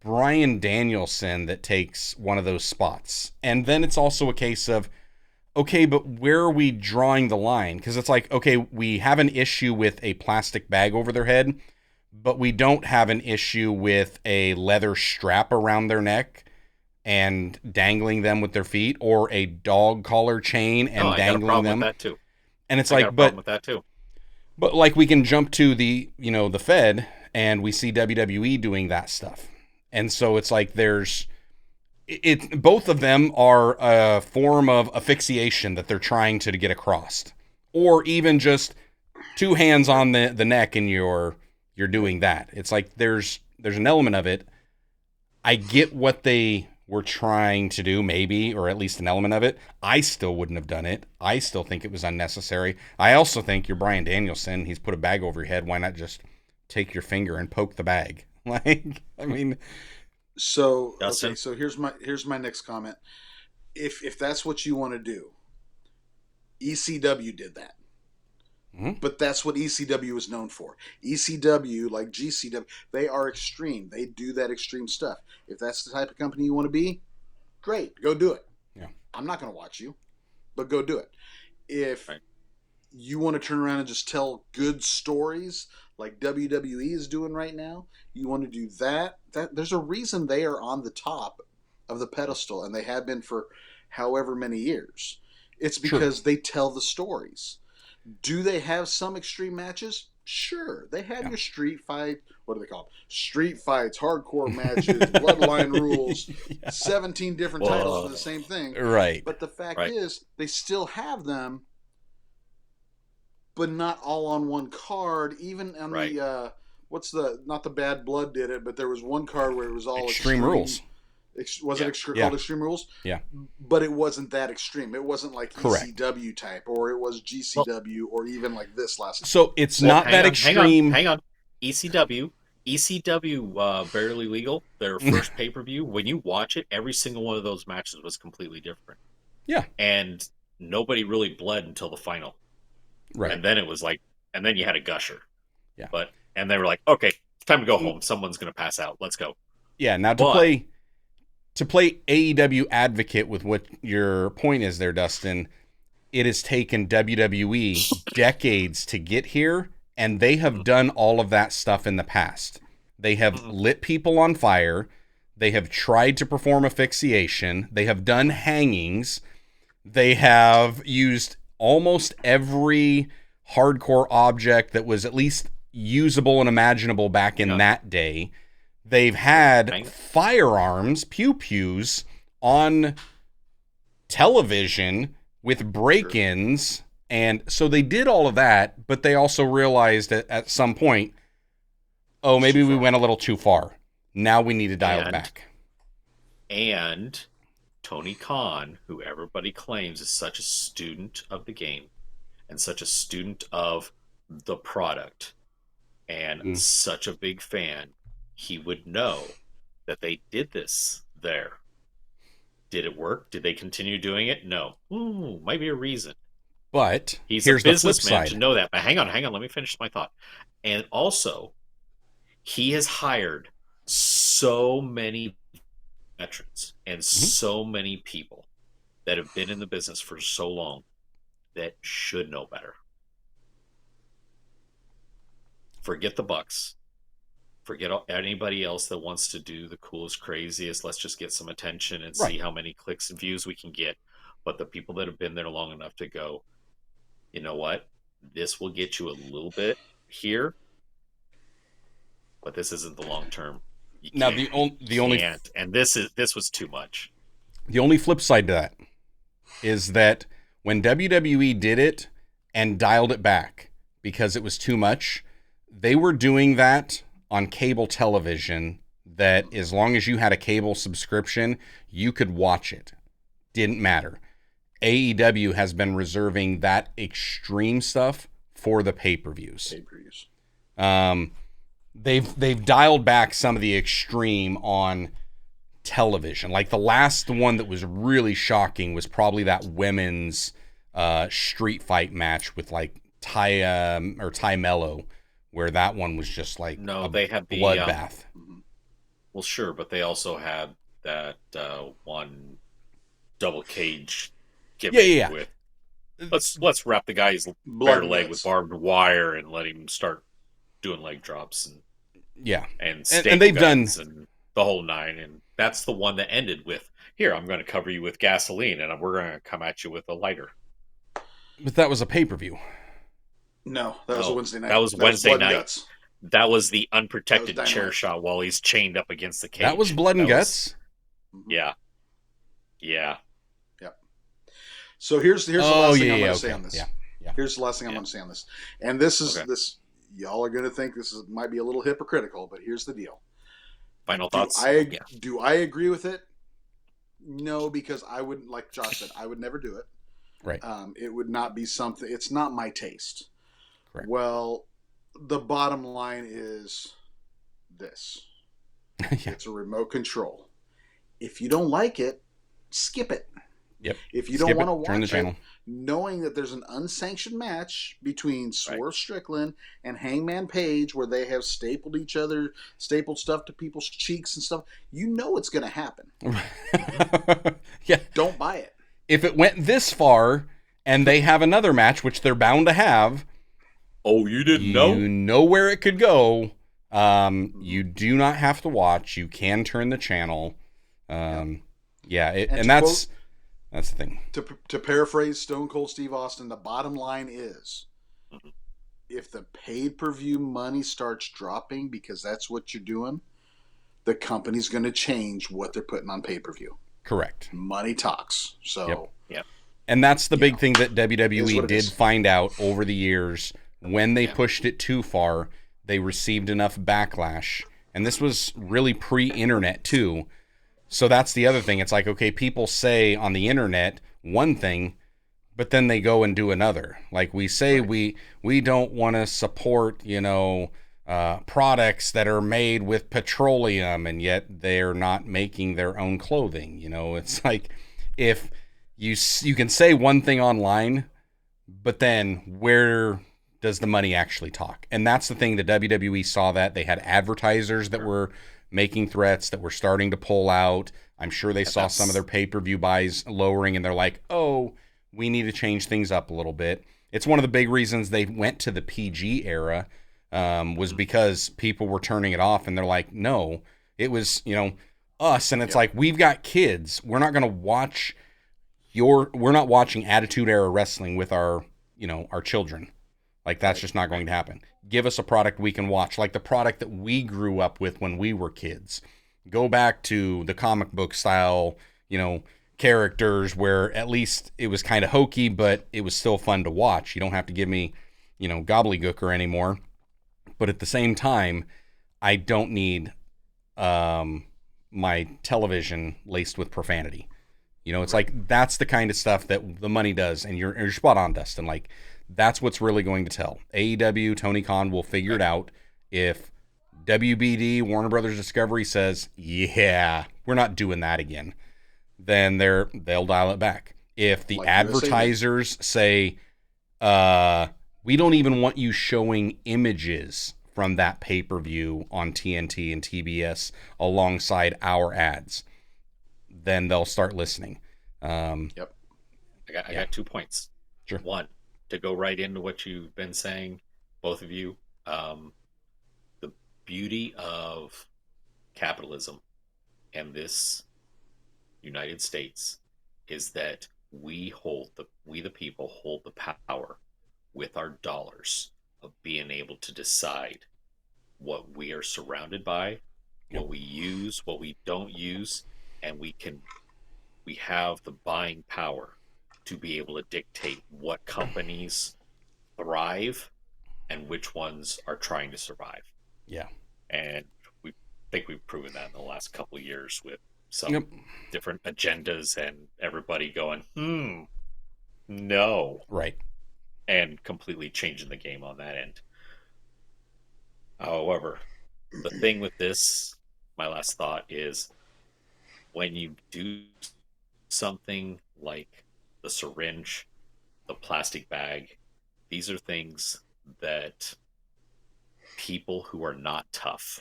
Bryan Danielson that takes one of those spots. And then it's also a case of, okay, but where are we drawing the line? Because it's like, okay, we have an issue with a plastic bag over their head, but we don't have an issue with a leather strap around their neck and dangling them with their feet, or a dog collar chain and dangling them. I got a problem with that too. And it's like, but like, we can jump to the Fed, and we see WWE doing that stuff. And so it's like both of them are a form of asphyxiation that they're trying to get across, or even just two hands on the neck and you're doing that. It's like there's an element of it. I get what they were trying to do, maybe, or at least an element of it. I still wouldn't have done it. I still think it was unnecessary. I also think you're Bryan Danielson. He's put a bag over your head. Why not just take your finger and poke the bag? Like, I mean, so okay, so here's my next comment. If that's what you want to do, ECW did that. Mm-hmm. But that's what ECW is known for. ECW, like GCW, they are extreme. They do that extreme stuff. If that's the type of company you want to be, great, go do it. Yeah. I'm not going to watch you, but go do it. If you want to turn around and just tell good stories like WWE is doing right now, you want to do that, there's a reason they are on the top of the pedestal, and they have been for however many years. It's because they tell the stories. Do they have some extreme matches? Sure. They have your street fight, what do they call them? Street fights, hardcore matches, bloodline rules, 17 different titles for the same thing. Right. But the fact is, they still have them, but not all on one card. Even on the, not the Bad Blood did it, but there was one card where it was all Extreme Rules. Was it called Extreme Rules? Yeah. But it wasn't that extreme. It wasn't like Correct. ECW type, or it was GCW, or even like this last. So it's not that extreme. Hang on. ECW, Barely Legal, their first pay-per-view, when you watch it, every single one of those matches was completely different. Yeah. And nobody really bled until the final. Right. And then it was like, and then you had a gusher. Yeah. And they were like, okay, it's time to go home. Someone's going to pass out. Let's go. Yeah. Now to play AEW advocate with what your point is there, Dustin, it has taken WWE decades to get here, and they have done all of that stuff in the past. They have lit people on fire. They have tried to perform asphyxiation. They have done hangings. They have used almost every hardcore object that was at least usable and imaginable back in that day. They've had firearms, pew-pews, on television with break-ins. And so they did all of that, but they also realized at some point, oh, maybe we went a little too far. Now we need to dial it back. And Tony Khan, who everybody claims is such a student of the game and such a student of the product and such a big fan, he would know that they did this there. Did it work? Did they continue doing it? No. Might be a reason. But he's here's a businessman the flip side to know that. But hang on. Let me finish my thought. And also, he has hired so many veterans and so many people that have been in the business for so long that should know better. Forget the Bucks. Forget anybody else that wants to do the coolest, craziest. Let's just get some attention and see how many clicks and views we can get. But the people that have been there long enough to go, you know what? This will get you a little bit here, but this isn't the long term. Now the only and this was too much. The only flip side to that is that when WWE did it and dialed it back because it was too much, they were doing that on cable television, that as long as you had a cable subscription, you could watch it. Didn't matter. AEW has been reserving that extreme stuff for the pay-per-views. They've dialed back some of the extreme on television. Like the last one that was really shocking was probably that women's street fight match with like Ty Mello, where that one was just like they had the bloodbath. Well, sure, but they also had that one double cage gimmick with let's wrap the guy's bare leg with barbed wire and let him start doing leg drops and they've done and the whole nine, and that's the one that ended with, here, I'm going to cover you with gasoline and we're going to come at you with a lighter. But that was a pay-per-view. No, that was a Wednesday night. That was Wednesday night. That was the unprotected chair shot while he's chained up against the cage. That was blood and guts. Yeah. So here's the last thing I'm going to say on this. Yeah. Here's the last thing I'm going to say on this. And this is this. Y'all are going to think might be a little hypocritical, but here's the deal. Final thoughts. Do I agree with it? No, because I wouldn't, like Josh said, I would never do it. Right. It would not be something. It's not my taste. Correct. Well, the bottom line is this. It's a remote control. If you don't like it, skip it. Yep. If you don't want to watch turn the channel. Knowing that there's an unsanctioned match between Swerve Strickland and Hangman Page where they have stapled stuff to people's cheeks and stuff, you know it's going to happen. Yeah. Don't buy it. If it went this far and they have another match, which they're bound to have. Oh, you didn't know? You know where it could go. You do not have to watch. You can turn the channel. And that's the thing. To paraphrase Stone Cold Steve Austin, the bottom line is, if the pay-per-view money starts dropping because that's what you're doing, the company's going to change what they're putting on pay-per-view. Correct. Money talks. So, yep. And that's the big thing that WWE did find out over the years. When they pushed it too far, they received enough backlash. And this was really pre-internet too. So that's the other thing. It's like, okay, people say on the internet one thing, but then they go and do another. Like we say, we don't want to support, products that are made with petroleum, and yet they're not making their own clothing. It's like if you can say one thing online, but then where does the money actually talk? And that's the thing. The WWE saw that. They had advertisers that were making threats, that were starting to pull out. I'm sure they saw some of their pay-per-view buys lowering, and they're like, oh, we need to change things up a little bit. It's one of the big reasons they went to the PG era, was because people were turning it off, and they're like, no, it was, us. And it's like, we've got kids. We're not going to watch we're not watching Attitude Era wrestling with our children. Like, that's just not going to happen. Give us a product we can watch, like the product that we grew up with when we were kids. Go back to the comic book style, characters where at least it was kind of hokey, but it was still fun to watch. You don't have to give me, gobbledygooker anymore. But at the same time, I don't need my television laced with profanity. It's like, that's the kind of stuff that the money does. And you're spot on, Dustin. Like, that's what's really going to tell. AEW, Tony Khan will figure it out. If WBD, Warner Brothers Discovery, says, yeah, we're not doing that again, then they'll dial it back. If the advertisers say, we don't even want you showing images from that pay-per-view on TNT and TBS alongside our ads, then they'll start listening. Yep. I got 2 points. Sure. One, to go right into what you've been saying, both of you, the beauty of capitalism and this United States is that we the people hold the power with our dollars of being able to decide what we are surrounded by, what we use, what we don't use, and we have the buying power to be able to dictate what companies thrive and which ones are trying to survive. Yeah. And we think we've proven that in the last couple of years with some different agendas and everybody going, no. Right. And completely changing the game on that end. However, the thing with this, my last thought is, when you do something like the syringe, the plastic bag, these are things that people who are not tough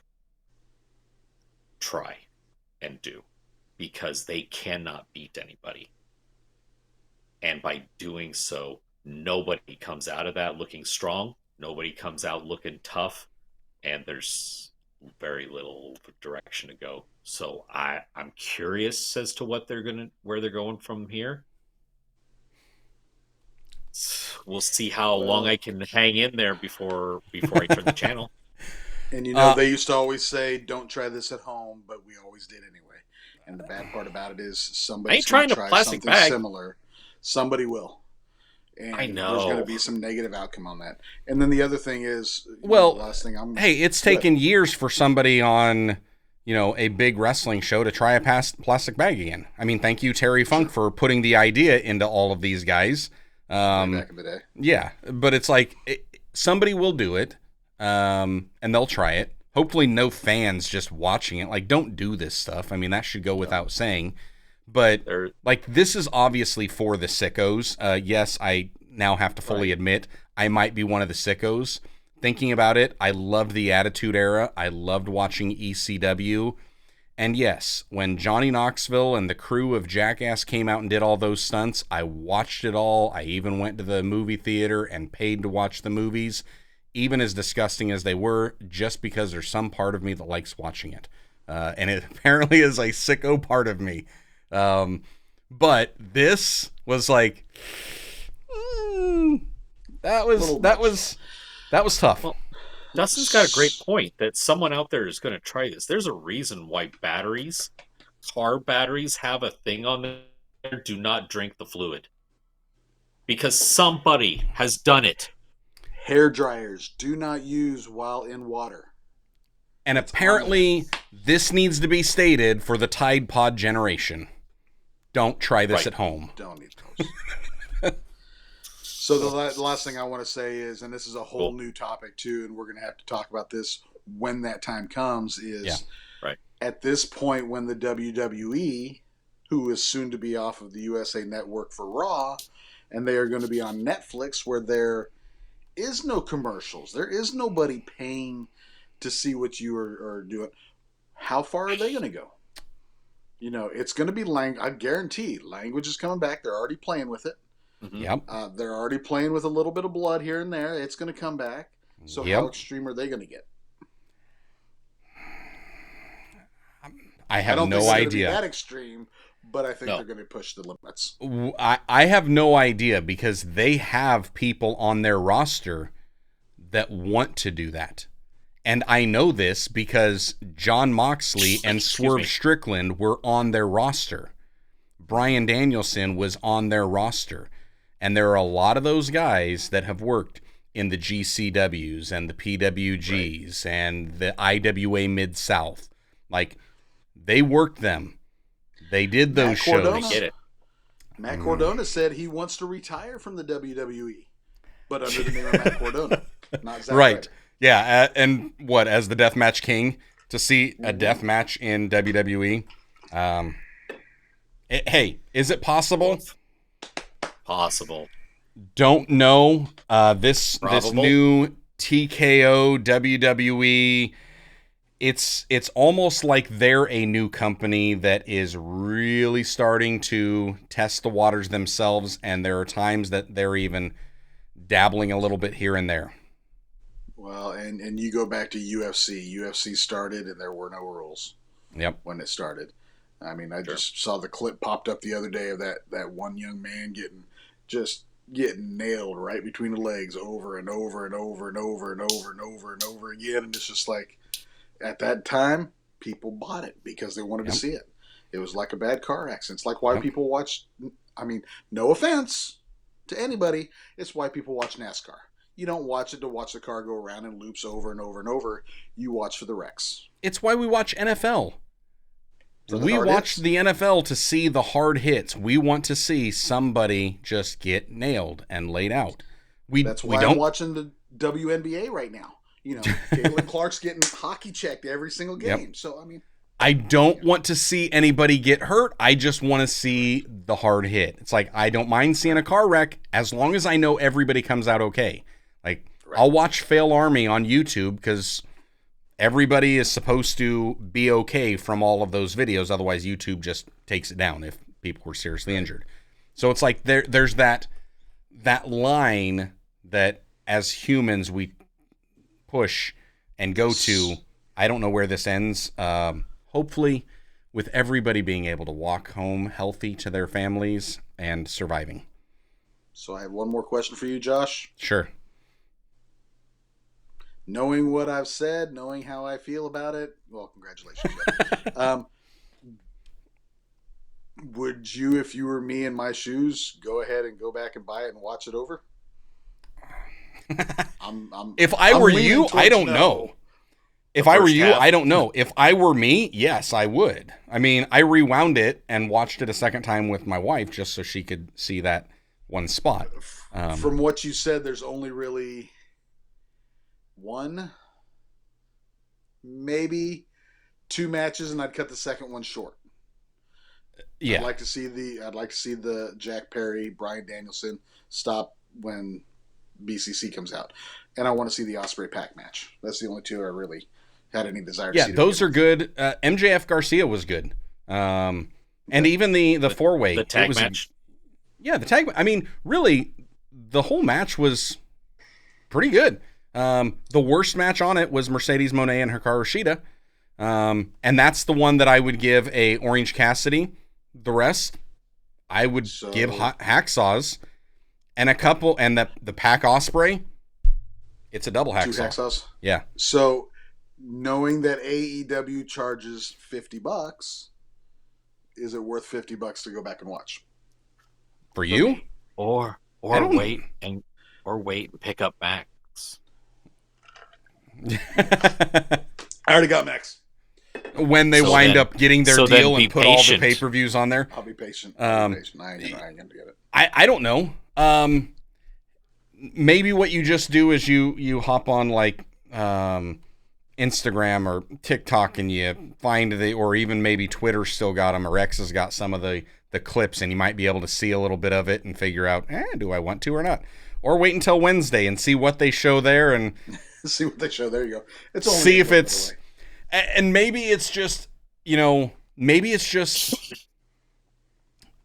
try and do because they cannot beat anybody. And by doing so, nobody comes out of that looking strong. Nobody comes out looking tough. And there's very little direction to go. So I'm curious as to where they're going from here. We'll see how long I can hang in there before I turn the channel. And they used to always say, "Don't try this at home," but we always did anyway. And the bad part about it is somebody's going to try something similar. Somebody will. And I know. There's going to be some negative outcome on that. And then the other thing is, the last thing it's taken years for somebody on, a big wrestling show to try a plastic bag again. I mean, thank you, Terry Funk, for putting the idea into all of these guys. Back in the day. Yeah, but it's like somebody will do it, and they'll try it. Hopefully no fans just watching it. Like, don't do this stuff. I mean, that should go without saying. But, this is obviously for the sickos. Yes, I now have to fully admit I might be one of the sickos. Thinking about it, I loved the Attitude Era. I loved watching ECW. And yes, when Johnny Knoxville and the crew of Jackass came out and did all those stunts, I watched it all. I even went to the movie theater and paid to watch the movies, even as disgusting as they were, just because there's some part of me that likes watching it. And it apparently is a sicko part of me. But this was like, that was tough. Well, Dustin's got a great point that someone out there is going to try this. There's a reason why car batteries have a thing on there, do not drink the fluid. Because somebody has done it. Hair dryers do not use while in water. And apparently, this needs to be stated for the Tide Pod generation. Don't try this at home. Don't need those. So the last thing I want to say is, and this is a whole new topic too, and we're going to have to talk about this when that time comes, is at this point when the WWE, who is soon to be off of the USA Network for Raw, and they are going to be on Netflix, where there is no commercials. There is nobody paying to see what you are doing. How far are they going to go? You know, it's going to be I guarantee language is coming back. They're already playing with it. Yep. They're already playing with a little bit of blood here and there. It's going to come back. So how extreme are they going to get? I have don't no think it's idea. Gonna be that extreme, but I think they're going to push the limits. I have no idea, because they have people on their roster that want to do that. And I know this because Jon Moxley and Swerve Strickland were on their roster. Bryan Danielson was on their roster. And there are a lot of those guys that have worked in the GCWs and the PWGs and the IWA Mid-South. Like, they worked them. They did those shows. Get it. Matt Cardona said he wants to retire from the WWE, but under the name of Matt Cardona, not Zack Right. Ryder. Yeah, and what, as the Deathmatch King, to see a death match in WWE? Hey, is it possible? Possible. Don't know. This new TKO WWE, it's almost like they're a new company that is really starting to test the waters themselves, and there are times that they're even dabbling a little bit here and there. Well, and you go back to UFC. UFC started, and there were no rules. Yep. When it started. I mean, I just saw the clip popped up the other day of that one young man getting nailed right between the legs over and over and over and over and over and over and over again. And it's just like, at that time, people bought it because they wanted to see it. It was like a bad car accident. It's like why people watch, I mean, no offense to anybody, it's why people watch NASCAR. You don't watch it to watch the car go around in loops over and over and over. You watch for the wrecks. It's why we watch NFL. We watch the NFL to see the hard hits. We want to see somebody just get nailed and laid out. That's why I'm watching the WNBA right now. You know, Caitlin Clark's getting hockey checked every single game. Yep. So, I mean, I don't want to see anybody get hurt. I just want to see the hard hit. It's like, I don't mind seeing a car wreck as long as I know everybody comes out okay. Like, I'll watch Fail Army on YouTube because everybody is supposed to be okay from all of those videos. Otherwise, YouTube just takes it down if people were seriously injured. So it's like there's that line that as humans we push and go to. I don't know where this ends. Hopefully, with everybody being able to walk home healthy to their families and surviving. So I have one more question for you, Josh. Sure. Knowing what I've said, knowing how I feel about it, well, congratulations. Would you, if you were me in my shoes, go ahead and go back and buy it and watch it over? If I were you, I don't know. If I were you, I don't know. If I were me, yes, I would. I mean, I rewound it and watched it a second time with my wife just so she could see that one spot. From what you said, there's only really one, maybe two matches, and I'd cut the second one short. Yeah, I'd like to see the Jack Perry, Bryan Danielson stop when BCC comes out, and I want to see the Ospreay Pac match. That's the only two I really had any desire to see. Yeah, those are good. MJF Garcia was good, and even the four-way, the tag match. The tag. I mean, really, the whole match was pretty good. The worst match on it was Mercedes Moné and Hikaru Shida. And that's the one that I would give a Orange Cassidy. The rest, I would give hacksaws and a couple, and the Pac Ospreay. It's a double hacksaw. 2 hacksaws? Yeah. So, knowing that AEW charges $50, is it worth $50 to go back and watch? For you? Or wait and pick up Max. I already got Max. When they wind up getting their deal and put all the pay-per-views on there. I'll be patient. I ain't gonna get it. I don't know. Maybe what you just do is you hop on like Instagram or TikTok and you find or even maybe Twitter still got them, or X has got some of the clips, and you might be able to see a little bit of it and figure out, do I want to or not? Or wait until Wednesday and see what they show there and see what they show. There you go. It's only see if it's, and maybe it's just, maybe it's just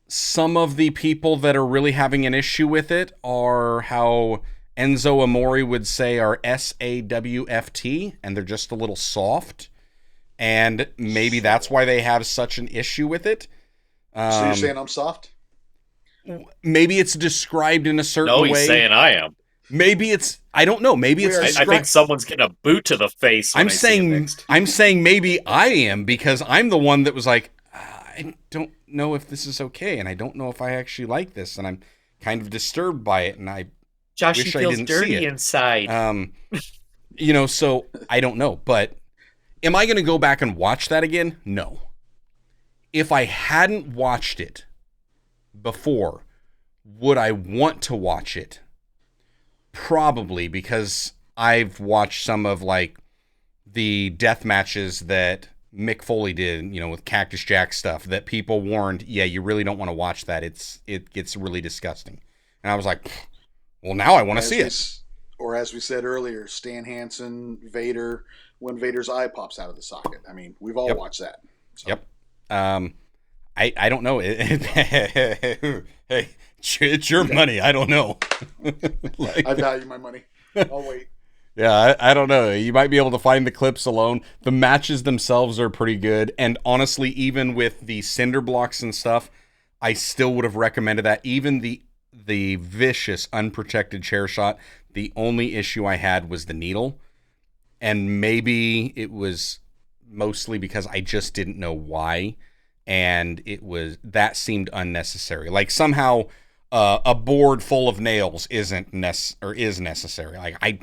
some of the people that are really having an issue with it are how Enzo Amore would say are SAWFT, and they're just a little soft. And maybe that's why they have such an issue with it. So you're saying I'm soft? Maybe it's described in a certain way. No, he's saying I am. Maybe it's, I don't know. Maybe it's I think someone's getting a boot to the face. I'm saying maybe I am, because I'm the one that was like, I don't know if this is okay, and I don't know if I actually like this, and I'm kind of disturbed by it, and I Josh, wish he I feels didn't dirty see it. inside. So I don't know, but am I going to go back and watch that again? No. If I hadn't watched it before, would I want to watch it? Probably, because I've watched some of like the death matches that Mick Foley did, with Cactus Jack stuff that people warned, you really don't want to watch that. It gets really disgusting. And I was like, well, now I want to see it. Or as we said earlier, Stan Hansen, Vader, when Vader's eye pops out of the socket. I mean, we've all watched that. So. Yep. I don't know. Hey, it's your money. I don't know. I value my money. I'll wait. Yeah, I don't know. You might be able to find the clips alone. The matches themselves are pretty good. And honestly, even with the cinder blocks and stuff, I still would have recommended that. Even the vicious, unprotected chair shot, the only issue I had was the needle. And maybe it was mostly because I just didn't know why. And that seemed unnecessary. Like somehow a board full of nails is necessary. Like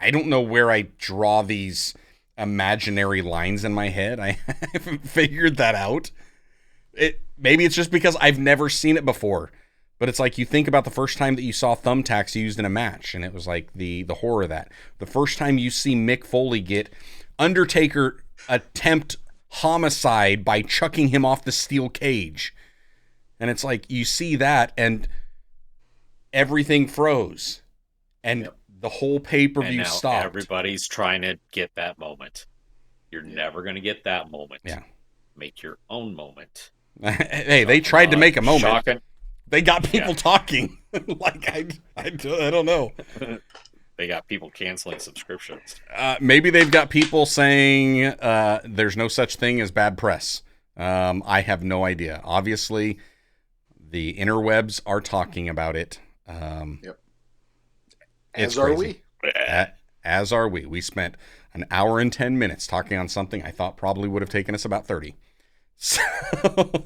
I don't know where I draw these imaginary lines in my head. I haven't figured that out. Maybe it's just because I've never seen it before. But it's like you think about the first time that you saw thumbtacks used in a match, and it was like the horror of that. The first time you see Mick Foley get Undertaker attempt homicide by chucking him off the steel cage. And it's like you see that and everything froze. And the whole pay-per-view stopped. Everybody's trying to get that moment. You're never going to get that moment. Yeah. Make your own moment. Hey, they tried to make a moment. Shocking. They got people talking. Like, I don't know. They got people canceling subscriptions. Maybe they've got people saying there's no such thing as bad press. I have no idea. Obviously, the interwebs are talking about it. Yep. As are we. As are we. We spent an hour and 10 minutes talking on something I thought probably would have taken us about 30. So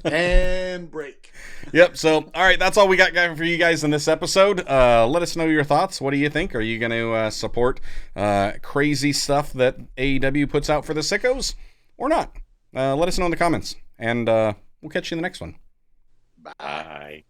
and break. Yep. So, all right, that's all we got for you guys in this episode. Let us know your thoughts. What do you think? Are you going to support crazy stuff that AEW puts out for the sickos or not? Let us know in the comments, and we'll catch you in the next one. Bye.